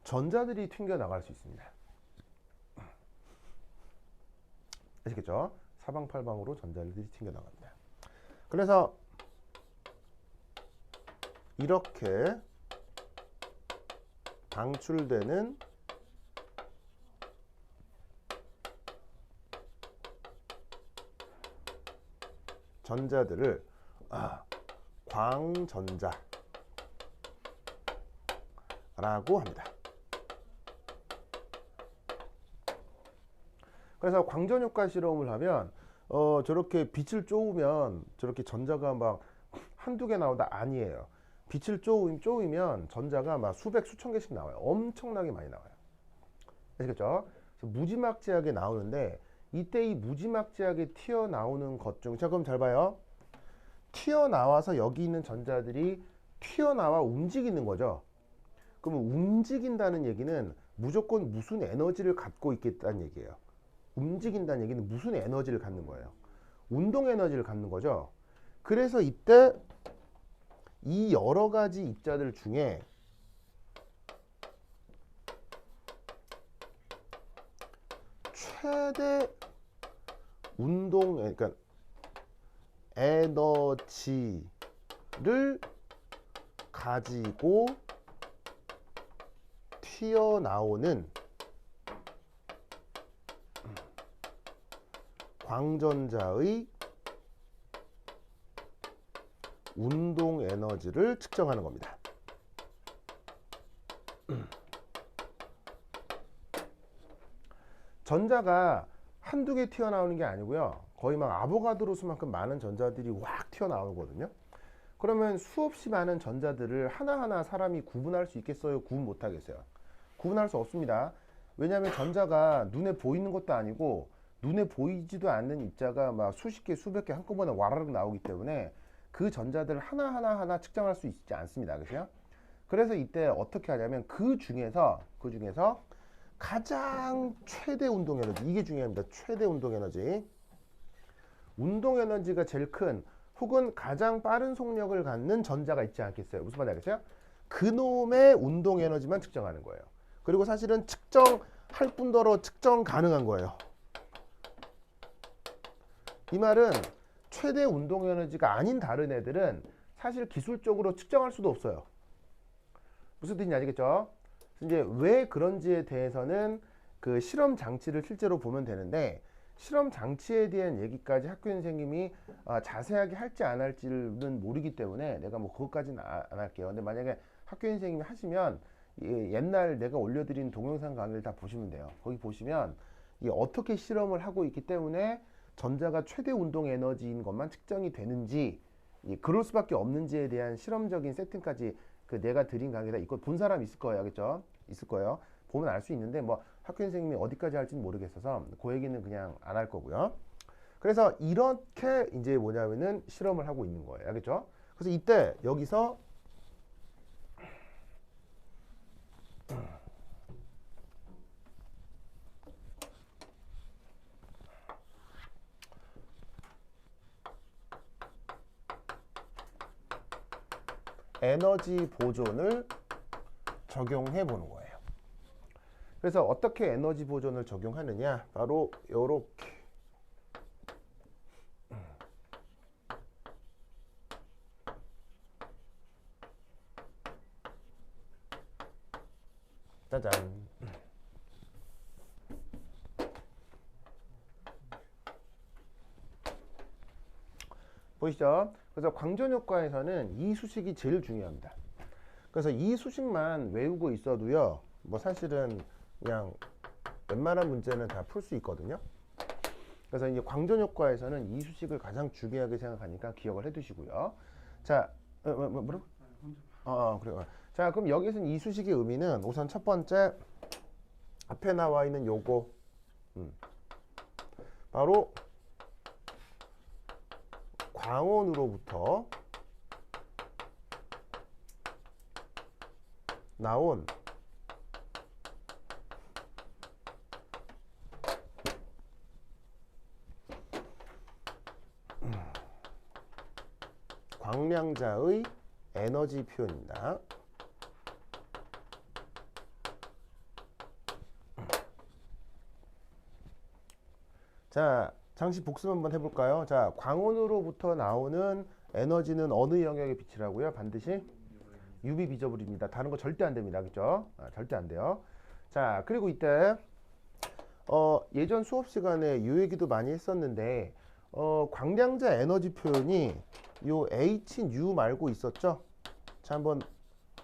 전자들이 튕겨 나갈 수 있습니다. 아시겠죠? 사방팔방으로 전자들이 튕겨 나갑니다. 그래서 이렇게 방출되는 전자들을 광전자라고 합니다. 그래서 광전효과 실험을 하면 저렇게 빛을 쪼으면 저렇게 전자가 막 한두 개 나오다 아니에요. 빛을 쪼이면 전자가 막 수백 수천 개씩 나와요. 엄청나게 많이 나와요. 아시겠죠? 그래서 무지막지하게 나오는데 이때 이 무지막지하게 튀어나오는 것 중, 자 그럼 잘 봐요. 튀어나와서 여기 있는 전자들이 튀어나와 움직이는 거죠. 그러면 움직인다는 얘기는 무조건 무슨 에너지를 갖고 있겠다는 얘기예요. 움직인다는 얘기는 무슨 에너지를 갖는 거예요. 운동 에너지를 갖는 거죠. 그래서 이때 이 여러 가지 입자들 중에 최대 운동, 그러니까 에너지를 가지고 튀어나오는 광전자의 운동 에너지를 측정하는 겁니다. 전자가 한두 개 튀어나오는 게 아니고요. 거의 막 아보가드로 수만큼 많은 전자들이 확 튀어나오거든요. 그러면 수없이 많은 전자들을 하나하나 사람이 구분할 수 있겠어요? 구분 못 하겠어요? 구분할 수 없습니다. 왜냐하면 전자가 눈에 보이는 것도 아니고 눈에 보이지도 않는 입자가 막 수십 개, 수백 개 한꺼번에 와르르 나오기 때문에 그 전자들을 하나하나 측정할 수 있지 않습니다. 그죠? 그래서 이때 어떻게 하냐면 그 중에서 가장 최대 운동 에너지, 이게 중요합니다. 최대 운동 에너지. 운동 에너지가 제일 큰 혹은 가장 빠른 속력을 갖는 전자가 있지 않겠어요? 무슨 말인지 알겠어요? 그놈의 운동 에너지만 측정하는 거예요. 그리고 사실은 측정할 뿐더러 측정 가능한 거예요. 이 말은 최대 운동 에너지가 아닌 다른 애들은 사실 기술적으로 측정할 수도 없어요. 무슨 뜻인지 아시겠죠? 이제 왜 그런지에 대해서는 그 실험 장치를 실제로 보면 되는데, 실험 장치에 대한 얘기까지 학교 선생님이 자세하게 할지 안 할지는 모르기 때문에 내가 뭐 그것까지는 안 할게요. 근데 만약에 학교 선생님이 하시면 옛날 내가 올려드린 동영상 강의를 다 보시면 돼요. 거기 보시면 이게 어떻게 실험을 하고 있기 때문에 전자가 최대 운동 에너지인 것만 측정이 되는지, 그럴 수밖에 없는지에 대한 실험적인 세팅까지 그 내가 드린 강의다. 이거 본 사람 있을 거예요. 알겠죠? 있을 거예요. 보면 알 수 있는데 뭐 학교 선생님이 어디까지 할지는 모르겠어서 그 얘기는 그냥 안 할 거고요. 그래서 이렇게 이제 뭐냐면은 실험을 하고 있는 거예요. 알겠죠? 그래서 이때 여기서 에너지 보존을 적용해 보는 거예요. 그래서 어떻게 에너지 보존을 적용하느냐, 바로 요렇게 짜잔. 보이시죠? 그래서 광전 효과에서는 이 수식이 제일 중요합니다. 그래서 이 수식만 외우고 있어도요, 뭐 사실은 그냥 웬만한 문제는 다 풀 수 있거든요. 그래서 이제 광전 효과에서는 이 수식을 가장 중요하게 생각하니까 기억을 해두시고요. 자, 뭐라고? 그래요. 자, 그럼 여기서는 이 수식의 의미는 우선 첫 번째 앞에 나와 있는 요거, 바로 광원으로부터 나온 광량자의 에너지 표현입니다. 자, 잠시 복습 한번 해볼까요? 자, 광원으로부터 나오는 에너지는 어느 영역의 빛이라고요? 반드시 UV 비저블입니다. 다른 거 절대 안 됩니다. 그죠? 절대 안 돼요. 자, 그리고 이때 예전 수업 시간에 이 얘기도 많이 했었는데 광량자 에너지 표현이 요 Hν 말고 있었죠? 자, 한번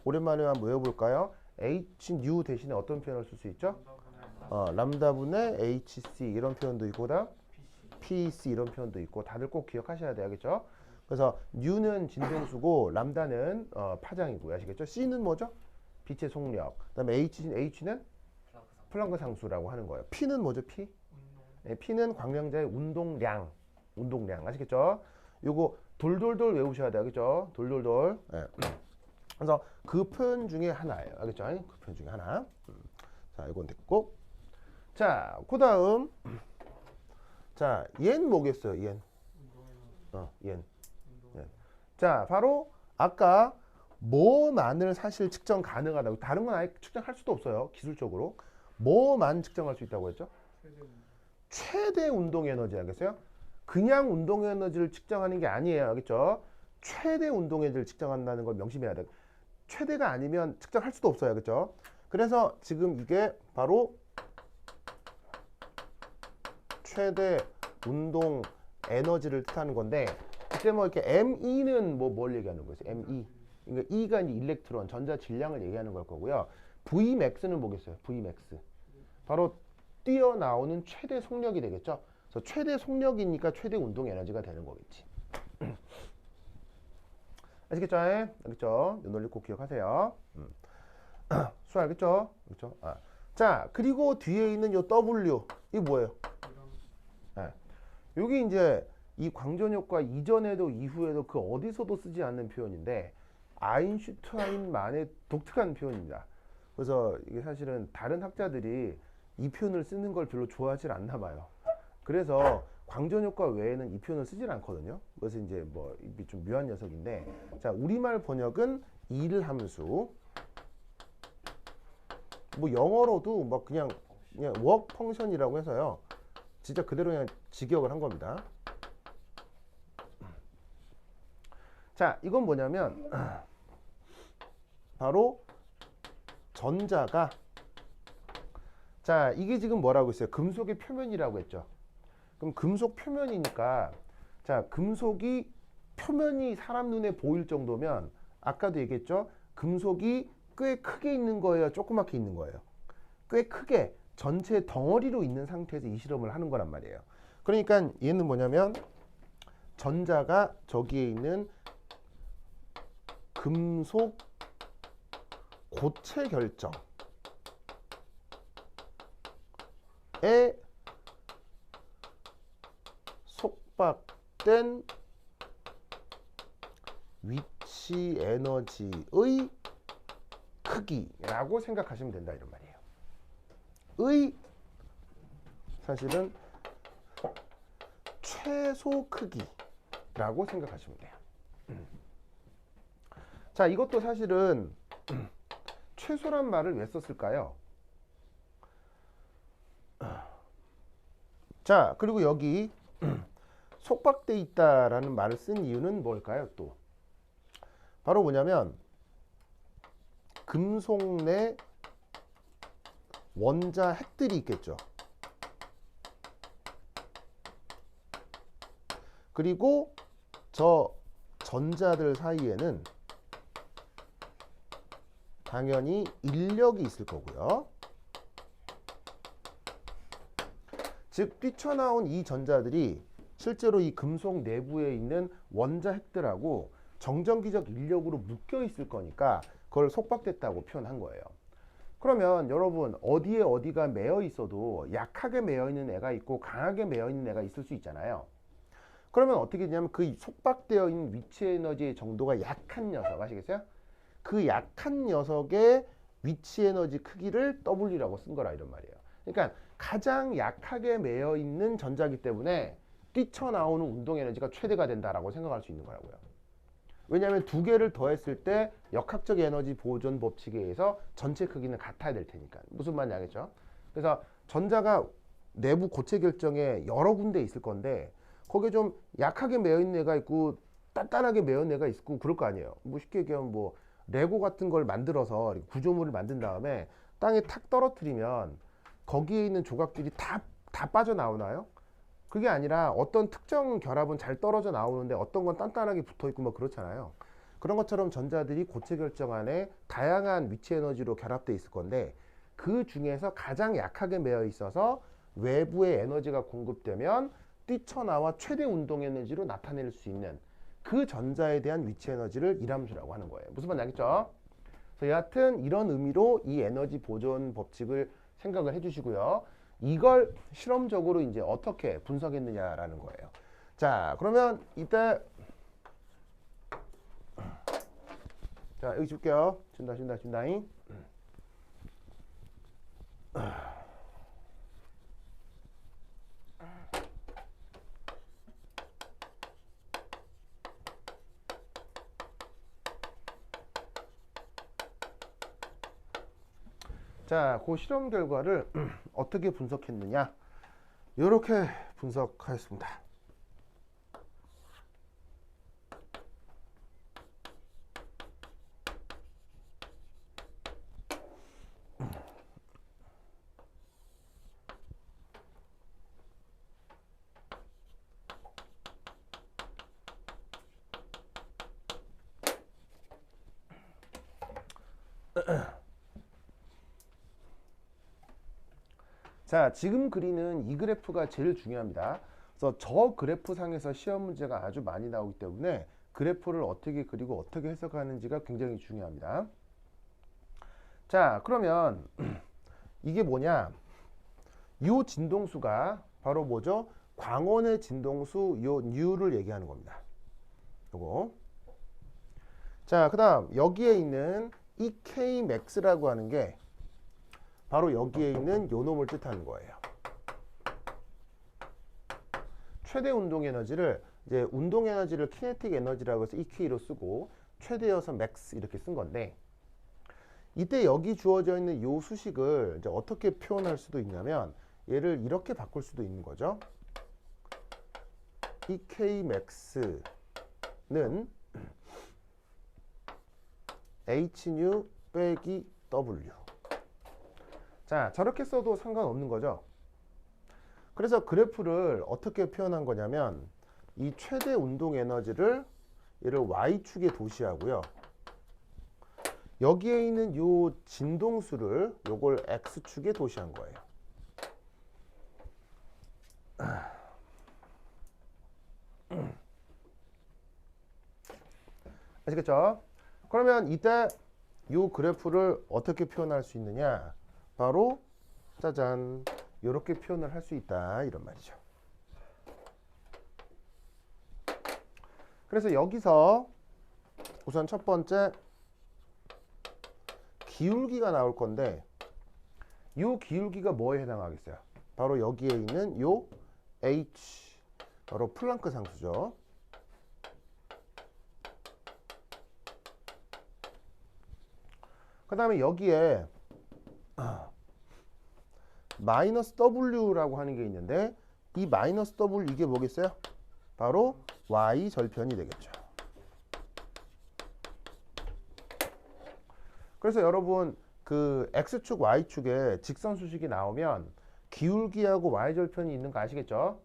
오랜만에 한번 외워볼까요? Hν 대신에 어떤 표현을 쓸 수 있죠? 람다분의 HC 이런 표현도 있고, 다 PC 이런 표현도 있고, 다들 꼭 기억하셔야 돼요. 알겠죠? 그래서 U는 진동수고 람다는 파장이고요. 아시겠죠? C는 뭐죠? 빛의 속력. 그다음에 H는 플랑크 상수라고 하는 거예요. P는 뭐죠? P? 네, P는 광량자의 운동량. 아시겠죠? 요거 돌돌돌 외우셔야 돼요. 알겠죠? 돌돌돌. 네. 그래서 그 표현 중에 하나예요. 알겠죠? 그 표현 중에 하나. 자, 이건 됐고. 자, 그 다음. 자, 얘는 뭐겠어요? 얘는. 얘는. 자, 바로 아까 뭐만을 사실 측정 가능하다고. 다른 건 아예 측정할 수도 없어요. 기술적으로. 뭐만 측정할 수 있다고 했죠? 최대 운동 에너지. 알겠어요? 그냥 운동 에너지를 측정하는 게 아니에요. 알겠죠? 최대 운동 에너지를 측정한다는 걸 명심해야 돼요. 최대가 아니면 측정할 수도 없어요. 알겠죠? 그래서 지금 이게 바로 최대 운동 에너지를 뜻하는 건데, 그때 뭐 이렇게 ME는 뭘 얘기하는 거예요? ME. 그러니까 E가 이제 일렉트론, 전자 질량을 얘기하는 걸 거고요. Vmax는 뭐겠어요? Vmax. 바로 뛰어나오는 최대 속력이 되겠죠? 그래서 최대 속력이니까 최대 운동 에너지가 되는 거겠지. 아시겠죠? 알겠죠? 이 논리 꼭 기억하세요. 수 알겠죠? 그렇죠? 자, 그리고 뒤에 있는 요 W. 이게 뭐예요? 여기 이제 이 광전 효과 이전에도 이후에도 그 어디서도 쓰지 않는 표현인데, 아인슈타인만의 독특한 표현입니다. 그래서 이게 사실은 다른 학자들이 이 표현을 쓰는 걸 별로 좋아하지 않나 봐요. 그래서 광전 효과 외에는 이 표현을 쓰질 않거든요. 그래서 이제 뭐 이게 좀 묘한 녀석인데, 자, 우리말 번역은 일함수. 뭐 영어로도 막 그냥 work function이라고 해서요. 진짜 그대로 그냥 직역을 한 겁니다. 자, 이건 뭐냐면 바로 전자가, 자, 이게 지금 뭐라고 했어요? 금속의 표면이라고 했죠. 그럼 금속 표면이니까, 자, 금속이 표면이 사람 눈에 보일 정도면 아까도 얘기했죠? 금속이 꽤 크게 있는 거예요? 조그맣게 있는 거예요? 꽤 크게 전체 덩어리로 있는 상태에서 이 실험을 하는 거란 말이에요. 그러니까 얘는 뭐냐면 전자가 저기에 있는 금속 고체 결정에 속박된 위치 에너지의 크기라고 생각하시면 된다 이런 말이에요. 의 사실은 최소 크기라고 생각하시면 돼요. 자, 이것도 사실은 최소란 말을 왜 썼을까요? 자, 그리고 여기 속박돼 있다라는 말을 쓴 이유는 뭘까요? 또 바로 뭐냐면 금속 내 원자 핵들이 있겠죠. 그리고 저 전자들 사이에는 당연히 인력이 있을 거고요. 즉 뛰쳐나온 이 전자들이 실제로 이 금속 내부에 있는 원자 핵들하고 정전기적 인력으로 묶여 있을 거니까 그걸 속박됐다고 표현한 거예요. 그러면 여러분 어디에 어디가 매여 있어도 약하게 매여 있는 애가 있고 강하게 매여 있는 애가 있을 수 있잖아요. 그러면 어떻게 되냐면 그 속박되어 있는 위치 에너지의 정도가 약한 녀석 아시겠어요? 그 약한 녀석의 위치 에너지 크기를 W라고 쓴 거라 이런 말이에요. 그러니까 가장 약하게 매여 있는 전자기 때문에 뛰쳐나오는 운동 에너지가 최대가 된다라고 생각할 수 있는 거라고요. 왜냐하면 두 개를 더했을 때 역학적 에너지 보존 법칙에 의해서 전체 크기는 같아야 될 테니까. 무슨 말인지 알겠죠? 그래서 전자가 내부 고체 결정에 여러 군데 있을 건데 거기에 좀 약하게 매여 있는 애가 있고 단단하게 매여 있는 애가 있고 그럴 거 아니에요. 뭐 쉽게 얘기하면 뭐 레고 같은 걸 만들어서 구조물을 만든 다음에 땅에 탁 떨어뜨리면 거기에 있는 조각들이 다 빠져나오나요? 그게 아니라 어떤 특정 결합은 잘 떨어져 나오는데 어떤 건 단단하게 붙어 있고 뭐 그렇잖아요. 그런 것처럼 전자들이 고체 결정 안에 다양한 위치 에너지로 결합돼 있을 건데 그 중에서 가장 약하게 매여 있어서 외부의 에너지가 공급되면 뛰쳐나와 최대 운동 에너지로 나타낼 수 있는 그 전자에 대한 위치 에너지를 일함수라고 하는 거예요. 무슨 말인지 알겠죠? 그래서 여하튼 이런 의미로 이 에너지 보존 법칙을 생각을 해주시고요. 이걸 실험적으로 이제 어떻게 분석했느냐라는 거예요. 자, 그러면 이때 자 여기 줄게요. 준다잉. 자, 그 실험 결과를 어떻게 분석했느냐? 이렇게 분석하였습니다. 자, 지금 그리는 이 그래프가 제일 중요합니다. 그래서 저 그래프 상에서 시험 문제가 아주 많이 나오기 때문에 그래프를 어떻게 그리고 어떻게 해석하는지가 굉장히 중요합니다. 자, 그러면 이게 뭐냐? 이 진동수가 바로 뭐죠? 광원의 진동수 요 뉴를 얘기하는 겁니다. 요거. 자, 그 다음 여기에 있는 이 Kmax라고 하는 게 바로 여기에 있는 요 놈을 뜻하는 거예요. 최대 운동 에너지를 이제 운동 에너지를 키네틱 에너지라고 해서 EK로 쓰고 최대여서 맥스 이렇게 쓴 건데 이때 여기 주어져 있는 요 수식을 이제 어떻게 표현할 수도 있냐면 얘를 이렇게 바꿀 수도 있는 거죠. EKmax는 Hν 빼기 W. 자, 저렇게 써도 상관없는 거죠. 그래서 그래프를 어떻게 표현한 거냐면 이 최대 운동 에너지를 얘를 Y축에 도시하고요. 여기에 있는 요 진동수를 요걸 X축에 도시한 거예요. 아시겠죠? 그러면 이때 요 그래프를 어떻게 표현할 수 있느냐? 바로 짜잔 이렇게 표현을 할 수 있다 이런 말이죠. 그래서 여기서 우선 첫 번째 기울기가 나올 건데 이 기울기가 뭐에 해당하겠어요? 바로 여기에 있는 요 H 바로 플랑크 상수죠. 그 다음에 여기에 마이너스 W라고 하는 게 있는데 이 마이너스 W 이게 뭐겠어요? 바로 Y 절편이 되겠죠. 그래서 여러분 그 X축 Y축에 직선 수식이 나오면 기울기하고 Y 절편이 있는 거 아시겠죠?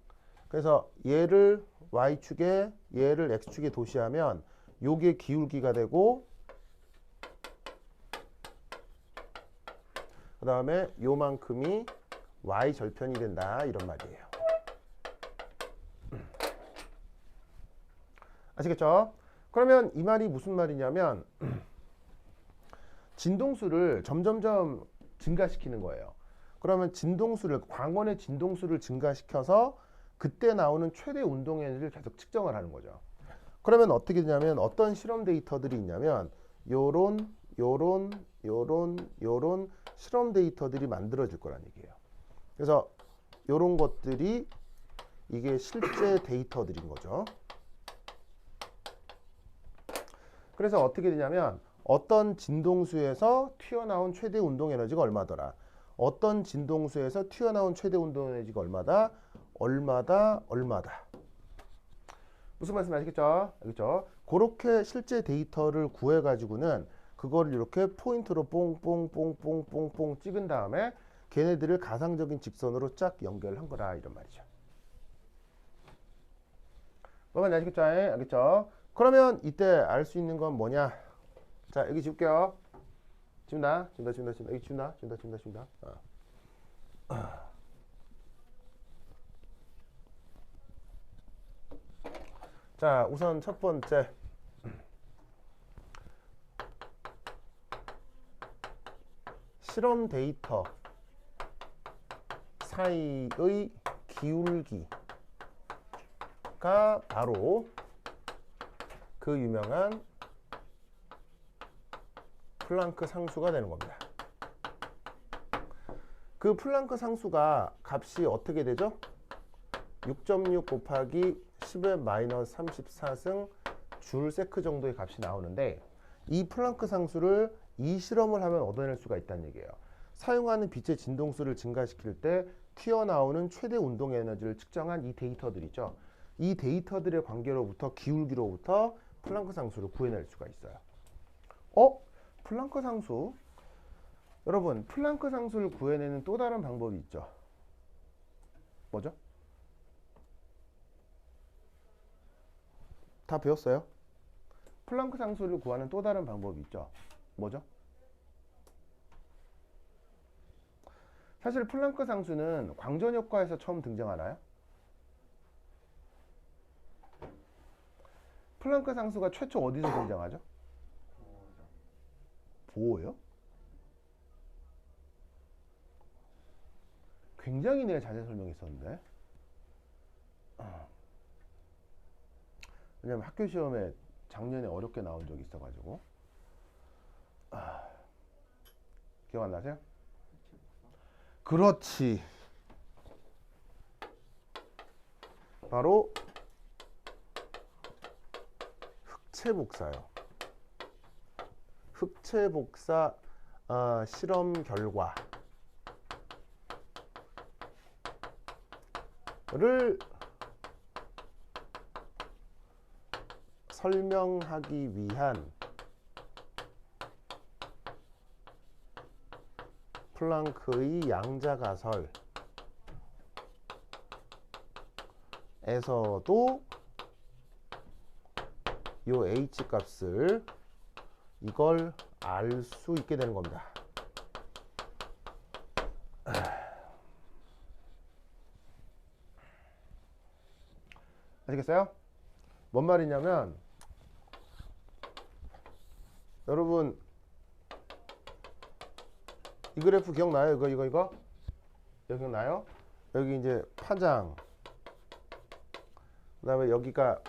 그래서 얘를 Y축에 얘를 X축에 도시하면 요게 기울기가 되고 그 다음에 요만큼이 Y 절편이 된다 이런 말이에요. 아시겠죠? 그러면 이 말이 무슨 말이냐면 진동수를 점점점 증가시키는 거예요. 그러면 진동수를 광원의 진동수를 증가시켜서 그때 나오는 최대 운동 에너지를 계속 측정을 하는 거죠. 그러면 어떻게 되냐면 어떤 실험 데이터들이 있냐면 요런 실험 데이터들이 만들어질 거란 얘기예요. 그래서 요런 것들이 이게 실제 데이터들인 거죠. 그래서 어떻게 되냐면 어떤 진동수에서 튀어나온 최대 운동 에너지가 얼마더라. 어떤 진동수에서 튀어나온 최대 운동 에너지가 얼마다. 얼마다. 무슨 말씀 아시겠죠? 알겠죠? 그렇게 실제 데이터를 구해가지고는 그거를 이렇게 포인트로 뽕뽕뽕뽕뽕뽕 찍은 다음에 걔네들을 가상적인 직선으로 쫙 연결한 거라 이런 말이죠. 뭐만 아시겠죠? 알겠죠? 그러면 이때 알 수 있는 건 뭐냐? 자, 여기 지울게요. 지운다. 여기 지운다. 자, 우선 첫 번째. 실험 데이터 사이의 기울기가 바로 그 유명한 플랑크 상수가 되는 겁니다. 그 플랑크 상수가 값이 어떻게 되죠? 6.6 곱하기 10의 마이너스 34승 줄 세크 정도의 값이 나오는데 이 플랑크 상수를 이 실험을 하면 얻어낼 수가 있다는 얘기예요. 사용하는 빛의 진동수를 증가시킬 때 튀어나오는 최대 운동 에너지를 측정한 이 데이터들이죠. 이 데이터들의 관계로부터 기울기로부터 플랑크 상수를 구해낼 수가 있어요. 플랑크 상수? 여러분, 플랑크 상수를 구해내는 또 다른 방법이 있죠. 뭐죠? 다 배웠어요? 플랑크 상수를 구하는 또 다른 방법이 있죠. 뭐죠? 사실 플랑크 상수는 광전 효과에서 처음 등장하나요? 플랑크 상수가 최초 어디서 등장하죠? 보호요? 굉장히 내가 자세히 설명했었는데. 왜냐면 학교 시험에 작년에 어렵게 나온 적이 있어가지고. 기억 안 나세요? 그렇지. 바로 흑체복사요. 흑체복사 실험 결과를 설명하기 위한 플랑크의 양자가설에서도 요 h 값을 이걸 알 수 있게 되는 겁니다. 아시겠어요? 뭔 말이냐면 여러분 이 그래프 기억나요? 이거 여기 기억나요? 여기 이제 파장, 그 다음에 여기가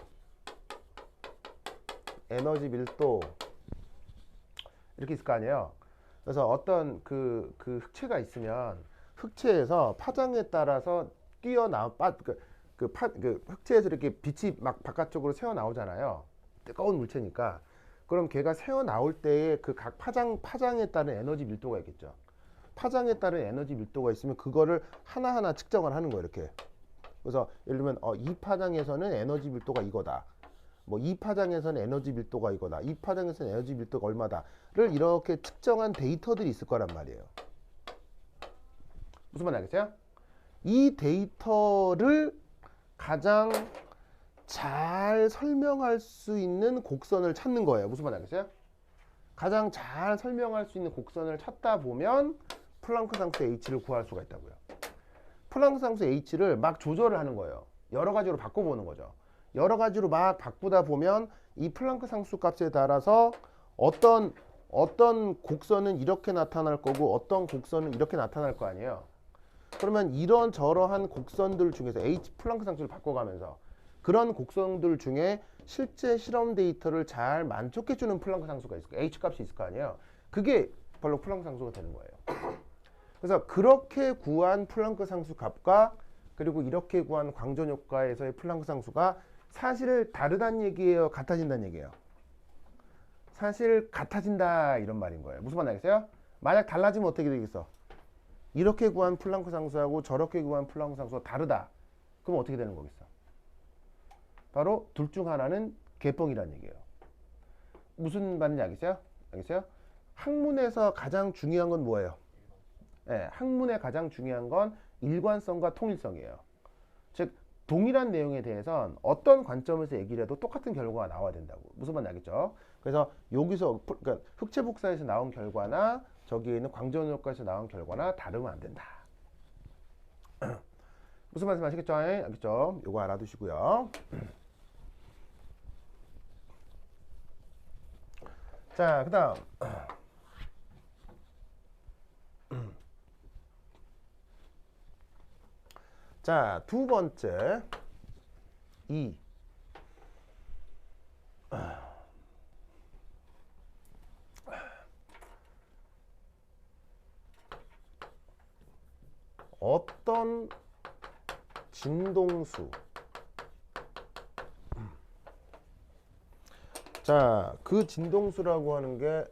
에너지 밀도 이렇게 있을 거 아니에요. 그래서 어떤 그 흑체가 있으면 흑체에서 파장에 따라서 흑체에서 이렇게 빛이 막 바깥쪽으로 새어 나오잖아요. 뜨거운 물체니까. 그럼 걔가 새어 나올 때에 그 각 파장에 따른 에너지 밀도가 있겠죠. 파장에 따른 에너지 밀도가 있으면 그거를 하나하나 측정을 하는 거예요. 이렇게. 그래서 예를 들면 이 파장에서는 에너지 밀도가 이거다. 뭐 이 파장에서는 에너지 밀도가 이거다. 이 파장에서는 에너지 밀도가 얼마다를 이렇게 측정한 데이터들이 있을 거란 말이에요. 무슨 말인지 알겠어요? 이 데이터를 가장 잘 설명할 수 있는 곡선을 찾는 거예요. 무슨 말인지 알겠어요? 가장 잘 설명할 수 있는 곡선을 찾다 보면 플랑크 상수 h를 구할 수가 있다고요. 플랑크 상수 h를 막 조절을 하는 거예요. 여러 가지로 바꿔보는 거죠. 여러 가지로 막 바꾸다 보면 이 플랑크 상수 값에 따라서 어떤 곡선은 이렇게 나타날 거고 어떤 곡선은 이렇게 나타날 거 아니에요. 그러면 이런 저러한 곡선들 중에서 h 플랑크 상수를 바꿔가면서 그런 곡선들 중에 실제 실험 데이터를 잘 만족해주는 플랑크 상수가 있을 거예요. h 값이 있을 거 아니에요. 그게 바로 플랑크 상수가 되는 거예요. 그래서 그렇게 구한 플랑크 상수 값과 그리고 이렇게 구한 광전 효과에서의 플랑크 상수가 사실 다르다는 얘기예요? 같아진다는 얘기예요? 사실 같아진다 이런 말인 거예요. 무슨 말 알겠어요? 만약 달라지면 어떻게 되겠어? 이렇게 구한 플랑크 상수하고 저렇게 구한 플랑크 상수가 다르다. 그럼 어떻게 되는 거겠어? 바로 둘 중 하나는 개뻥이라는 얘기예요. 무슨 말인지 알겠어요? 알겠어요? 학문에서 가장 중요한 건 뭐예요? 네, 학문의 가장 중요한 건 일관성과 통일성이에요. 즉 동일한 내용에 대해선 어떤 관점에서 얘기를 해도 똑같은 결과가 나와야 된다고. 무슨 말인지 알겠죠? 그래서 여기서 그러니까 흑체복사에서 나온 결과나 저기에 있는 광전효과에서 나온 결과나 다르면 안 된다. 무슨 말씀 아시겠죠? 알겠죠? 요거 알아두시고요. 자, 그 다음 자, 두 번째 2 어떤 진동수 자, 그 진동수라고 하는 게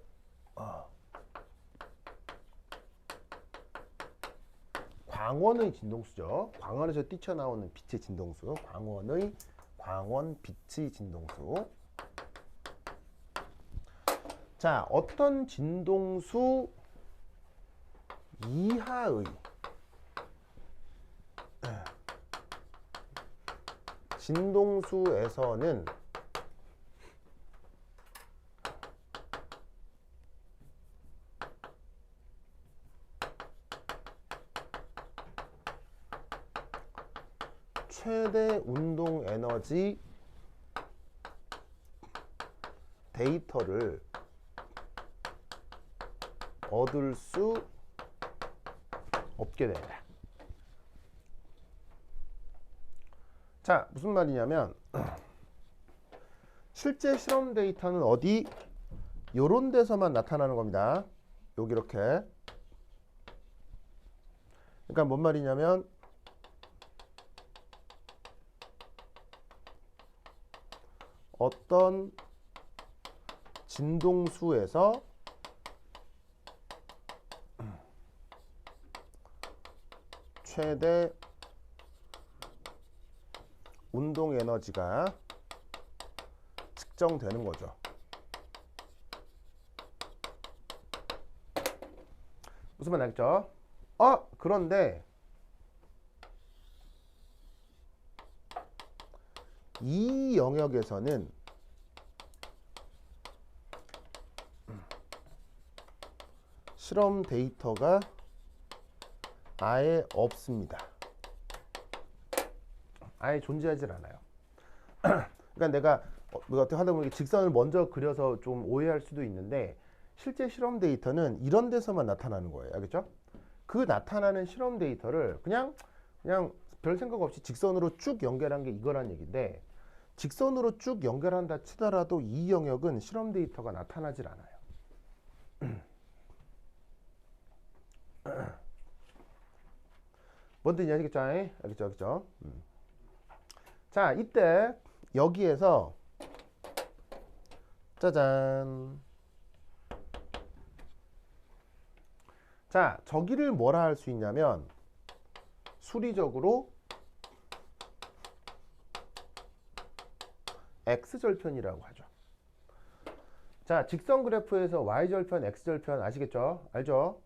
광원의 진동수죠. 광원에서 뛰쳐나오는 빛의 진동수. 광원 빛의 진동수. 자, 어떤 진동수 이하의 진동수에서는 최대 운동 에너지 데이터를 얻을 수 없게 된다. 자, 무슨 말이냐면 실제 실험 데이터는 어디? 요런 데서만 나타나는 겁니다. 여기 이렇게. 그러니까 뭔 말이냐면 어떤 진동수에서 최대 운동 에너지가 측정되는 거죠. 무슨 말 알겠죠? 그런데 이 영역에서는 실험 데이터가 아예 없습니다. 아예 존재하질 않아요. 그러니까 내가 어떻게 하다 보니 직선을 먼저 그려서 좀 오해할 수도 있는데 실제 실험 데이터는 이런 데서만 나타나는 거예요. 알겠죠? 그 나타나는 실험 데이터를 그냥 별 생각 없이 직선으로 쭉 연결한 게 이거란 얘기인데 직선으로 쭉 연결한다 치더라도 이 영역은 실험 데이터가 나타나질 않아요. 뭔 뜻인지 알겠죠? 알겠죠? 자, 이때 여기에서 짜잔. 자, 저기를 뭐라 할 수 있냐면 수리적으로 x절편이라고 하죠. 자, 직선 그래프에서 y절편, x절편 아시겠죠? 알죠?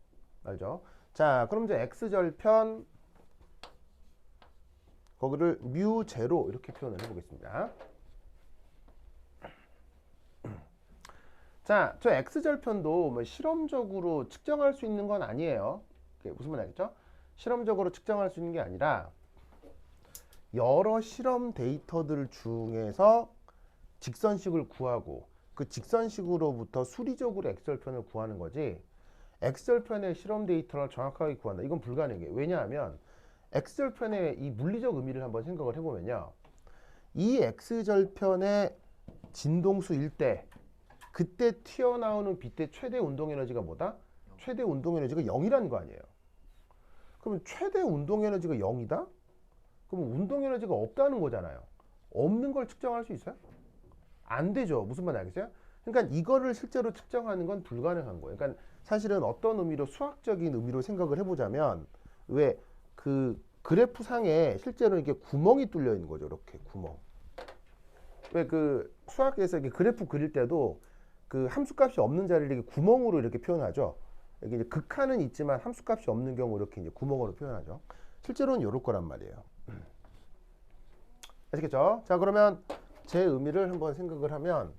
자, 그럼 이제 x절편 거기를 뮤0 이렇게 표현을 해보겠습니다. 자, 저 x절편도 뭐 실험적으로 측정할 수 있는 건 아니에요. 그게 무슨 말 알겠죠? 실험적으로 측정할 수 있는 게 아니라 여러 실험 데이터들 중에서 직선식을 구하고 그 직선식으로부터 수리적으로 x절편을 구하는 거지 x절편의 실험 데이터를 정확하게 구한다. 이건 불가능해요. 왜냐하면 x절편의 이 물리적 의미를 한번 생각을 해보면요. 이 x절편의 진동수일 때 그때 튀어나오는 빛의 최대 운동에너지가 뭐다? 최대 운동에너지가 0이라는 거 아니에요. 그러면 최대 운동에너지가 0이다? 그러면 운동에너지가 없다는 거잖아요. 없는 걸 측정할 수 있어요? 안 되죠. 무슨 말인지 알겠어요? 그러니까 이거를 실제로 측정하는 건 불가능한 거예요. 그러니까 사실은 어떤 의미로 수학적인 의미로 생각을 해보자면 왜 그 그래프 상에 실제로 이렇게 구멍이 뚫려 있는 거죠. 이렇게 구멍. 왜 그 수학에서 이렇게 그래프 그릴 때도 그 함수값이 없는 자리를 이렇게 구멍으로 이렇게 표현하죠. 여기 이제 극한은 있지만 함수값이 없는 경우 이렇게 이제 구멍으로 표현하죠. 실제로는 이럴 거란 말이에요. 아시겠죠? 자, 그러면 제 의미를 한번 생각을 하면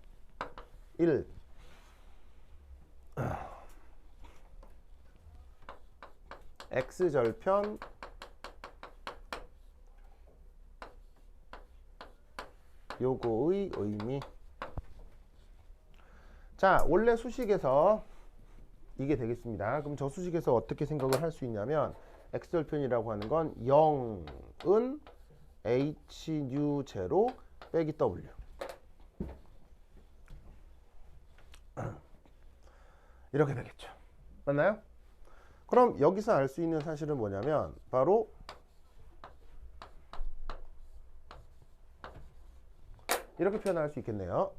1 x절편 요거의 의미. 자, 원래 수식에서 이게 되겠습니다. 그럼 저 수식에서 어떻게 생각을 할 수 있냐면 x절편이라고 하는 건 0은 h nu 제로 빼기 w. 이렇게 되겠죠. 맞나요? 그럼 여기서 알 수 있는 사실은 뭐냐면 바로 이렇게 표현할 수 있겠네요.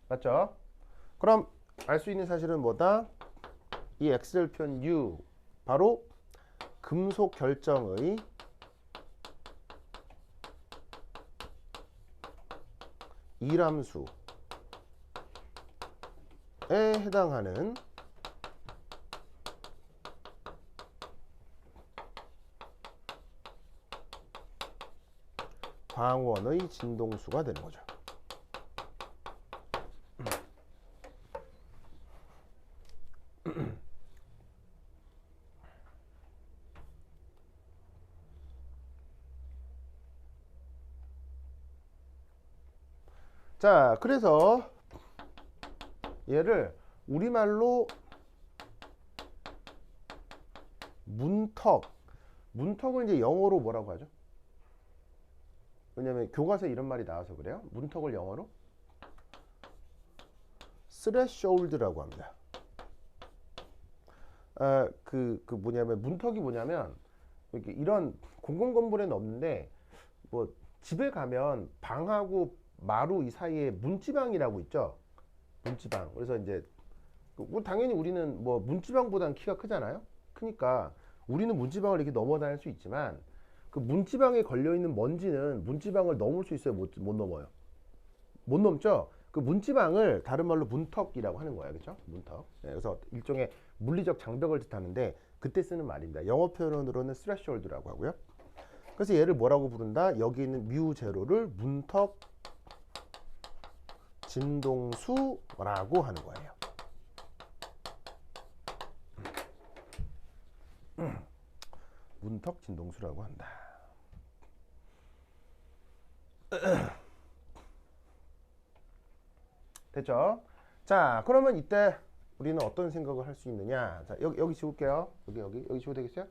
맞죠? 그럼 알 수 있는 사실은 뭐다? 이 x절편 u 바로 금속 결정의 이람수에 해당하는 광원의 진동수가 되는 거죠. 자, 그래서 얘를 우리말로 문턱을 이제 영어로 뭐라고 하죠? 왜냐면 교과서에 이런 말이 나와서 그래요. 문턱을 영어로 threshold라고 합니다. 뭐냐면 문턱이 뭐냐면 이렇게 이런 공공 건물에는 없는데 뭐 집에 가면 방하고 마루 이 사이에 문지방이라고 있죠. 문지방. 그래서 이제 당연히 우리는 뭐 문지방보다는 키가 크잖아요. 크니까 우리는 문지방을 이렇게 넘어 다닐 수 있지만 그 문지방에 걸려 있는 먼지는 문지방을 넘을 수 있어요? 못 넘어요? 못 넘죠? 그 문지방을 다른 말로 문턱이라고 하는 거예요. 그렇죠? 문턱. 네, 그래서 일종의 물리적 장벽을 뜻하는데 그때 쓰는 말입니다. 영어 표현으로는 threshold라고 하고요. 그래서 얘를 뭐라고 부른다? 여기 있는 뮤 제로를 문턱 진동수라고 하는 거예요. 문턱 진동수라고 한다. 됐죠? 자, 그러면 이때 우리는 어떤 생각을 할 수 있느냐? 자, 여기 지울게요. 여기 지워도 되겠어요?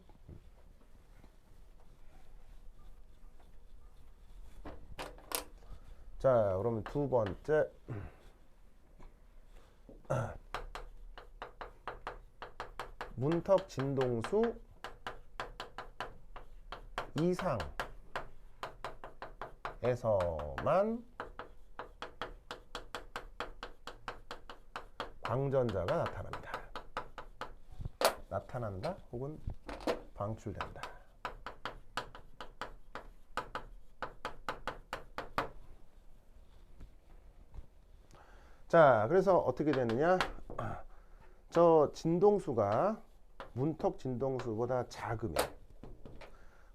자, 그러면 두 번째. 문턱 진동수 이상에서만 광전자가 나타납니다. 나타난다 혹은 방출된다. 자, 그래서 어떻게 되느냐? 저 진동수가 문턱 진동수보다 작으면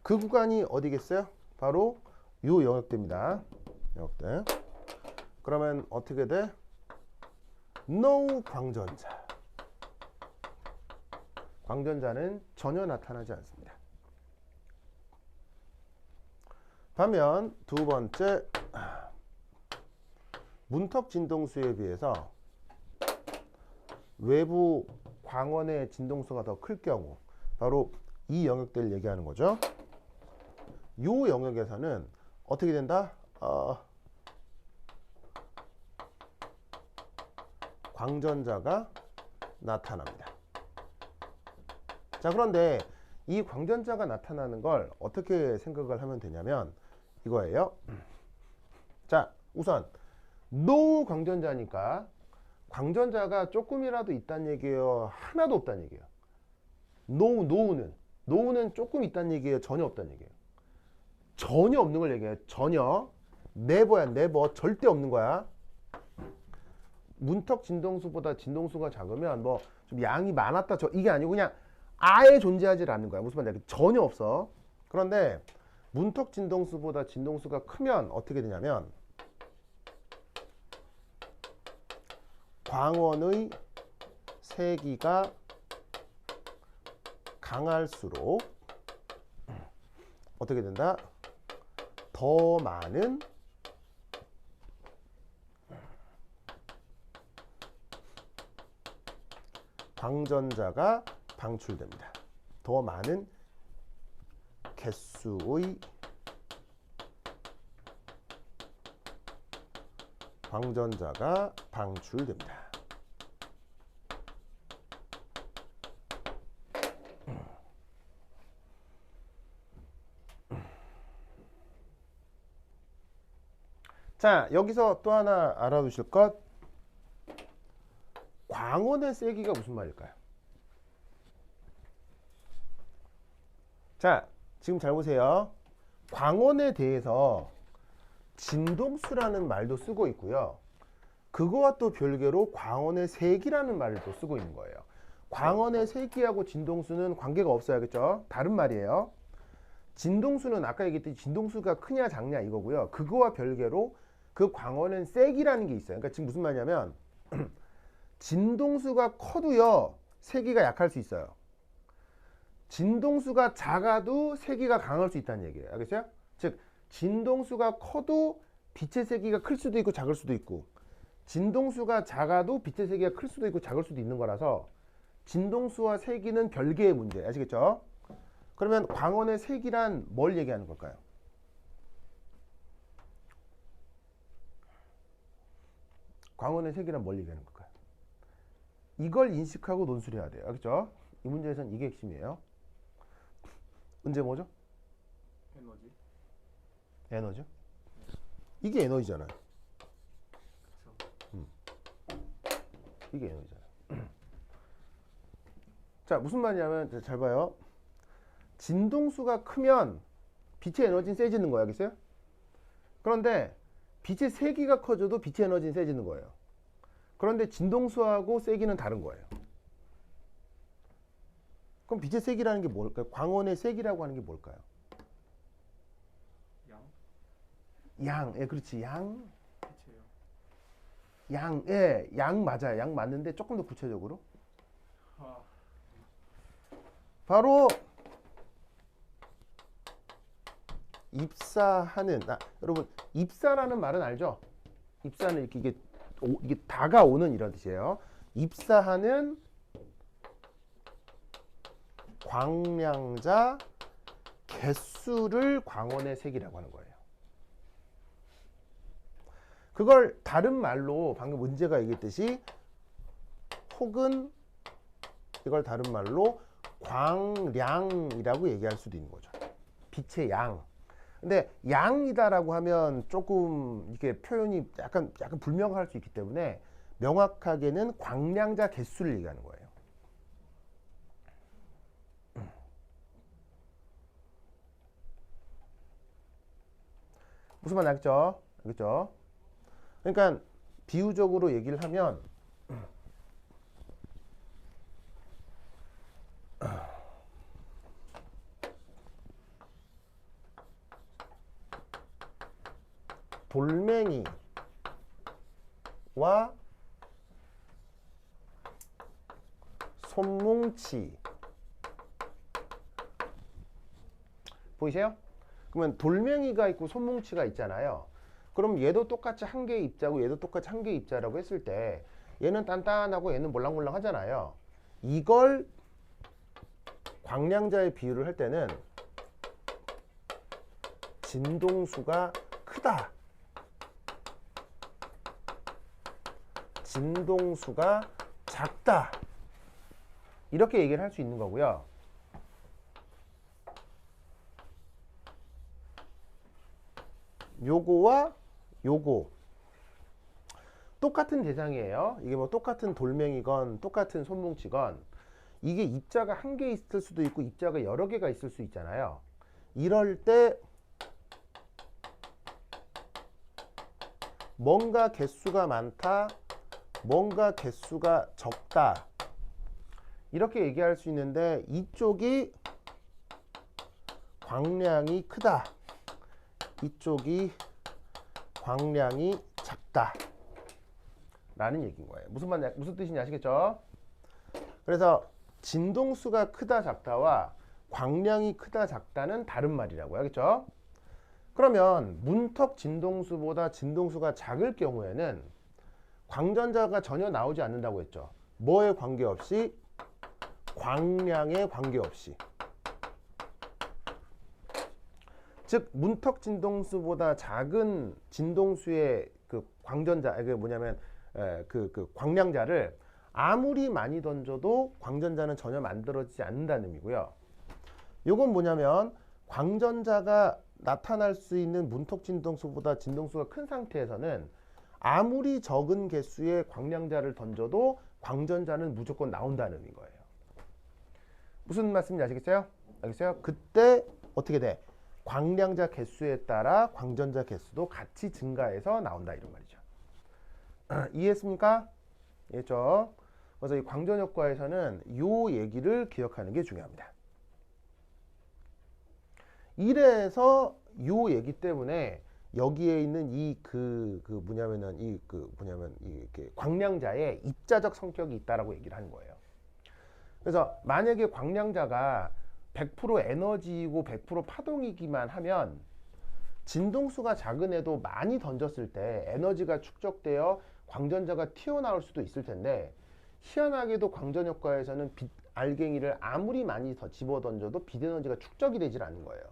그 구간이 어디겠어요? 바로 요 영역대입니다. 영역대. 그러면 어떻게 돼? No 광전자. 광전자는 전혀 나타나지 않습니다. 반면 두 번째, 문턱 진동수에 비해서 외부 광원의 진동수가 더 클 경우, 바로 이 영역대를 얘기하는 거죠. 이 영역에서는 어떻게 된다? 광전자가 나타납니다. 자, 그런데 이 광전자가 나타나는 걸 어떻게 생각을 하면 되냐면 이거예요. 자, 우선 노후 광전자니까 광전자가 조금이라도 있다는 얘기예요? 하나도 없다는 얘기예요? 노후는 조금 있다는 얘기예요? 전혀 없다는 얘기예요? 전혀 없는 걸 얘기해요. 전혀. 네버야, 네버. 절대 없는 거야. 문턱 진동수보다 진동수가 작으면 뭐 좀 양이 많았다 이게 아니고 그냥 아예 존재하지 않는 거야. 무슨 말이야? 전혀 없어. 그런데 문턱 진동수보다 진동수가 크면 어떻게 되냐면 광원의 세기가 강할수록 어떻게 된다? 더 많은 광전자가 방출됩니다. 더 많은 개수의 광전자가 방출됩니다. 자, 여기서 또 하나 알아두실 것. 광원의 세기가 무슨 말일까요? 자, 지금 잘 보세요. 광원에 대해서 진동수라는 말도 쓰고 있고요. 그거와 또 별개로 광원의 세기라는 말을 또 쓰고 있는 거예요. 광원의 세기하고 진동수는 관계가 없어요. 그렇죠? 다른 말이에요. 진동수는 아까 얘기했듯이 진동수가 크냐 작냐 이거고요. 그거와 별개로 그 광원의 세기라는 게 있어요. 그러니까 지금 무슨 말이냐면 진동수가 커도요 세기가 약할 수 있어요. 진동수가 작아도 세기가 강할 수 있다는 얘기예요. 알겠어요? 즉 진동수가 커도 빛의 세기가 클 수도 있고 작을 수도 있고, 진동수가 작아도 빛의 세기가 클 수도 있고 작을 수도 있는 거라서 진동수와 세기는 별개의 문제. 아시겠죠? 그러면 광원의 세기란 뭘 얘기하는 걸까요? 광원의 세기란 뭘 얘기하는 걸까요? 이걸 인식하고 논술해야 돼요. 알겠죠? 이 문제에서는 이게 핵심이에요. 문제 뭐죠? 에너지. 에너지? 이게 에너지잖아요. 그쵸. 이게 에너지잖아요. 자, 무슨 말이냐면 잘 봐요. 진동수가 크면 빛의 에너지는 세지는 거야. 알겠어요? 그런데 빛의 세기가 커져도 빛의 에너지는 세지는 거예요. 그런데 진동수하고 세기는 다른 거예요. 그럼 빛의 세기라는 게 뭘까요? 광원의 세기라고 하는 게 뭘까요? 양. 예, 그렇지. 양. 빛이에요. 양. 예, 양 맞아요. 양 맞는데 조금 더 구체적으로. 바로 입사하는, 여러분 입사라는 말은 알죠? 입사는 이렇게 이게 다가오는 이런 뜻이에요. 입사하는 광량자 개수를 광원의 세기라고 하는 거예요. 그걸 다른 말로 방금 문제가 얘기했듯이 혹은 이걸 다른 말로 광량이라고 얘기할 수도 있는 거죠. 빛의 양. 근데 양이다라고 하면 조금 이게 표현이 약간 불명확할 수 있기 때문에 명확하게는 광량자 개수를 얘기하는 거예요. 무슨 말인지 알겠죠? 알겠죠? 그러니까 비유적으로 얘기를 하면 돌멩이와 손뭉치 보이세요? 그러면 돌멩이가 있고 손뭉치가 있잖아요. 그럼 얘도 똑같이 한 개의 입자고 얘도 똑같이 한 개의 입자라고 했을 때 얘는 단단하고 얘는 몰랑몰랑 하잖아요. 이걸 광량자의 비유를 할 때는 진동수가 크다, 진동수가 작다, 이렇게 얘기를 할 수 있는 거고요. 요거와 요거 똑같은 대상이에요. 이게 뭐 똑같은 돌멩이건 똑같은 손뭉치건 이게 입자가 한 개 있을 수도 있고 입자가 여러 개가 있을 수 있잖아요. 이럴 때 뭔가 개수가 많다, 뭔가 개수가 적다 이렇게 얘기할 수 있는데 이쪽이 광량이 크다, 이쪽이 광량이 작다 라는 얘기인 거예요. 무슨 뜻인지 아시겠죠? 그래서 진동수가 크다 작다와 광량이 크다 작다는 다른 말이라고요. 알겠죠? 그러면 문턱 진동수보다 진동수가 작을 경우에는 광전자가 전혀 나오지 않는다고 했죠. 뭐에 관계없이? 광량에 관계없이. 즉 문턱 진동수보다 작은 진동수의 그 광전자, 이게 뭐냐면 그 광량자를 아무리 많이 던져도 광전자는 전혀 만들어지지 않는다는 의미고요. 이건 뭐냐면 광전자가 나타날 수 있는 문턱 진동수보다 진동수가 큰 상태에서는 아무리 적은 개수의 광량자를 던져도 광전자는 무조건 나온다는 의미인 거예요. 무슨 말씀인지 아시겠어요? 알겠어요? 그때 어떻게 돼? 광량자 개수에 따라 광전자 개수도 같이 증가해서 나온다 이런 말이죠. 이해했습니까? 이해했죠? 그래서 이 광전 효과에서는 이 얘기를 기억하는 게 중요합니다. 이래서 이 얘기 때문에 여기에 있는 이렇게 광량자의 입자적 성격이 있다라고 얘기를 하는 거예요. 그래서 만약에 광량자가 100% 에너지이고 100% 파동이기만 하면 진동수가 작은 애도 많이 던졌을 때 에너지가 축적되어 광전자가 튀어나올 수도 있을 텐데 희한하게도 광전 효과에서는 빛 알갱이를 아무리 많이 더 집어 던져도 빛 에너지가 축적이 되질 않는 거예요.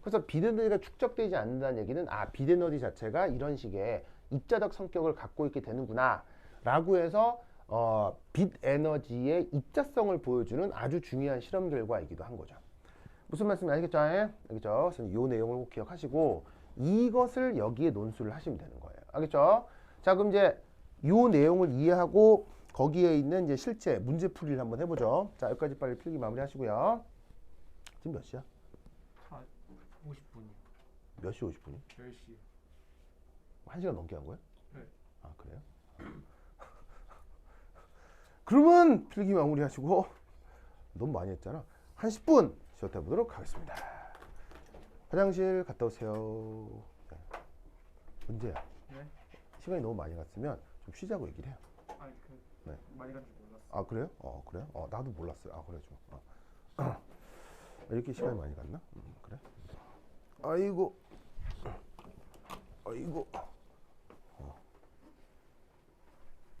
그래서 빛 에너지가 축적되지 않는다는 얘기는 빛 에너지 자체가 이런 식의 입자적 성격을 갖고 있게 되는구나 라고 해서 빛 에너지의 입자성을 보여주는 아주 중요한 실험 결과이기도 한 거죠. 무슨 말씀인지 알겠죠? 알겠죠? 그래서 이 내용을 꼭 기억하시고 이것을 여기에 논술을 하시면 되는 거예요. 알겠죠? 자, 그럼 이제 이 내용을 이해하고 거기에 있는 이제 실제 문제풀이를 한번 해보죠. 자, 여기까지 빨리 필기 마무리하시고요. 지금 몇 시야? 50분이요. 몇 시 50분이? 10시. 1시간 넘게 한 거야? 네. 아, 그래요? 그러면 필기 마무리 하시고 너무 많이 했잖아. 한 10분 쉬었다 보도록 하겠습니다. 화장실 갔다 오세요. 네. 문제야. 네? 시간이 너무 많이 갔으면 좀 쉬자고 얘기를 해요. 아니 네. 많이 간줄 몰랐어. 아, 그래요? 그래요? 나도 몰랐어요. 아, 그래 좀. 이렇게 시간이 많이 갔나? 그래? 아이고.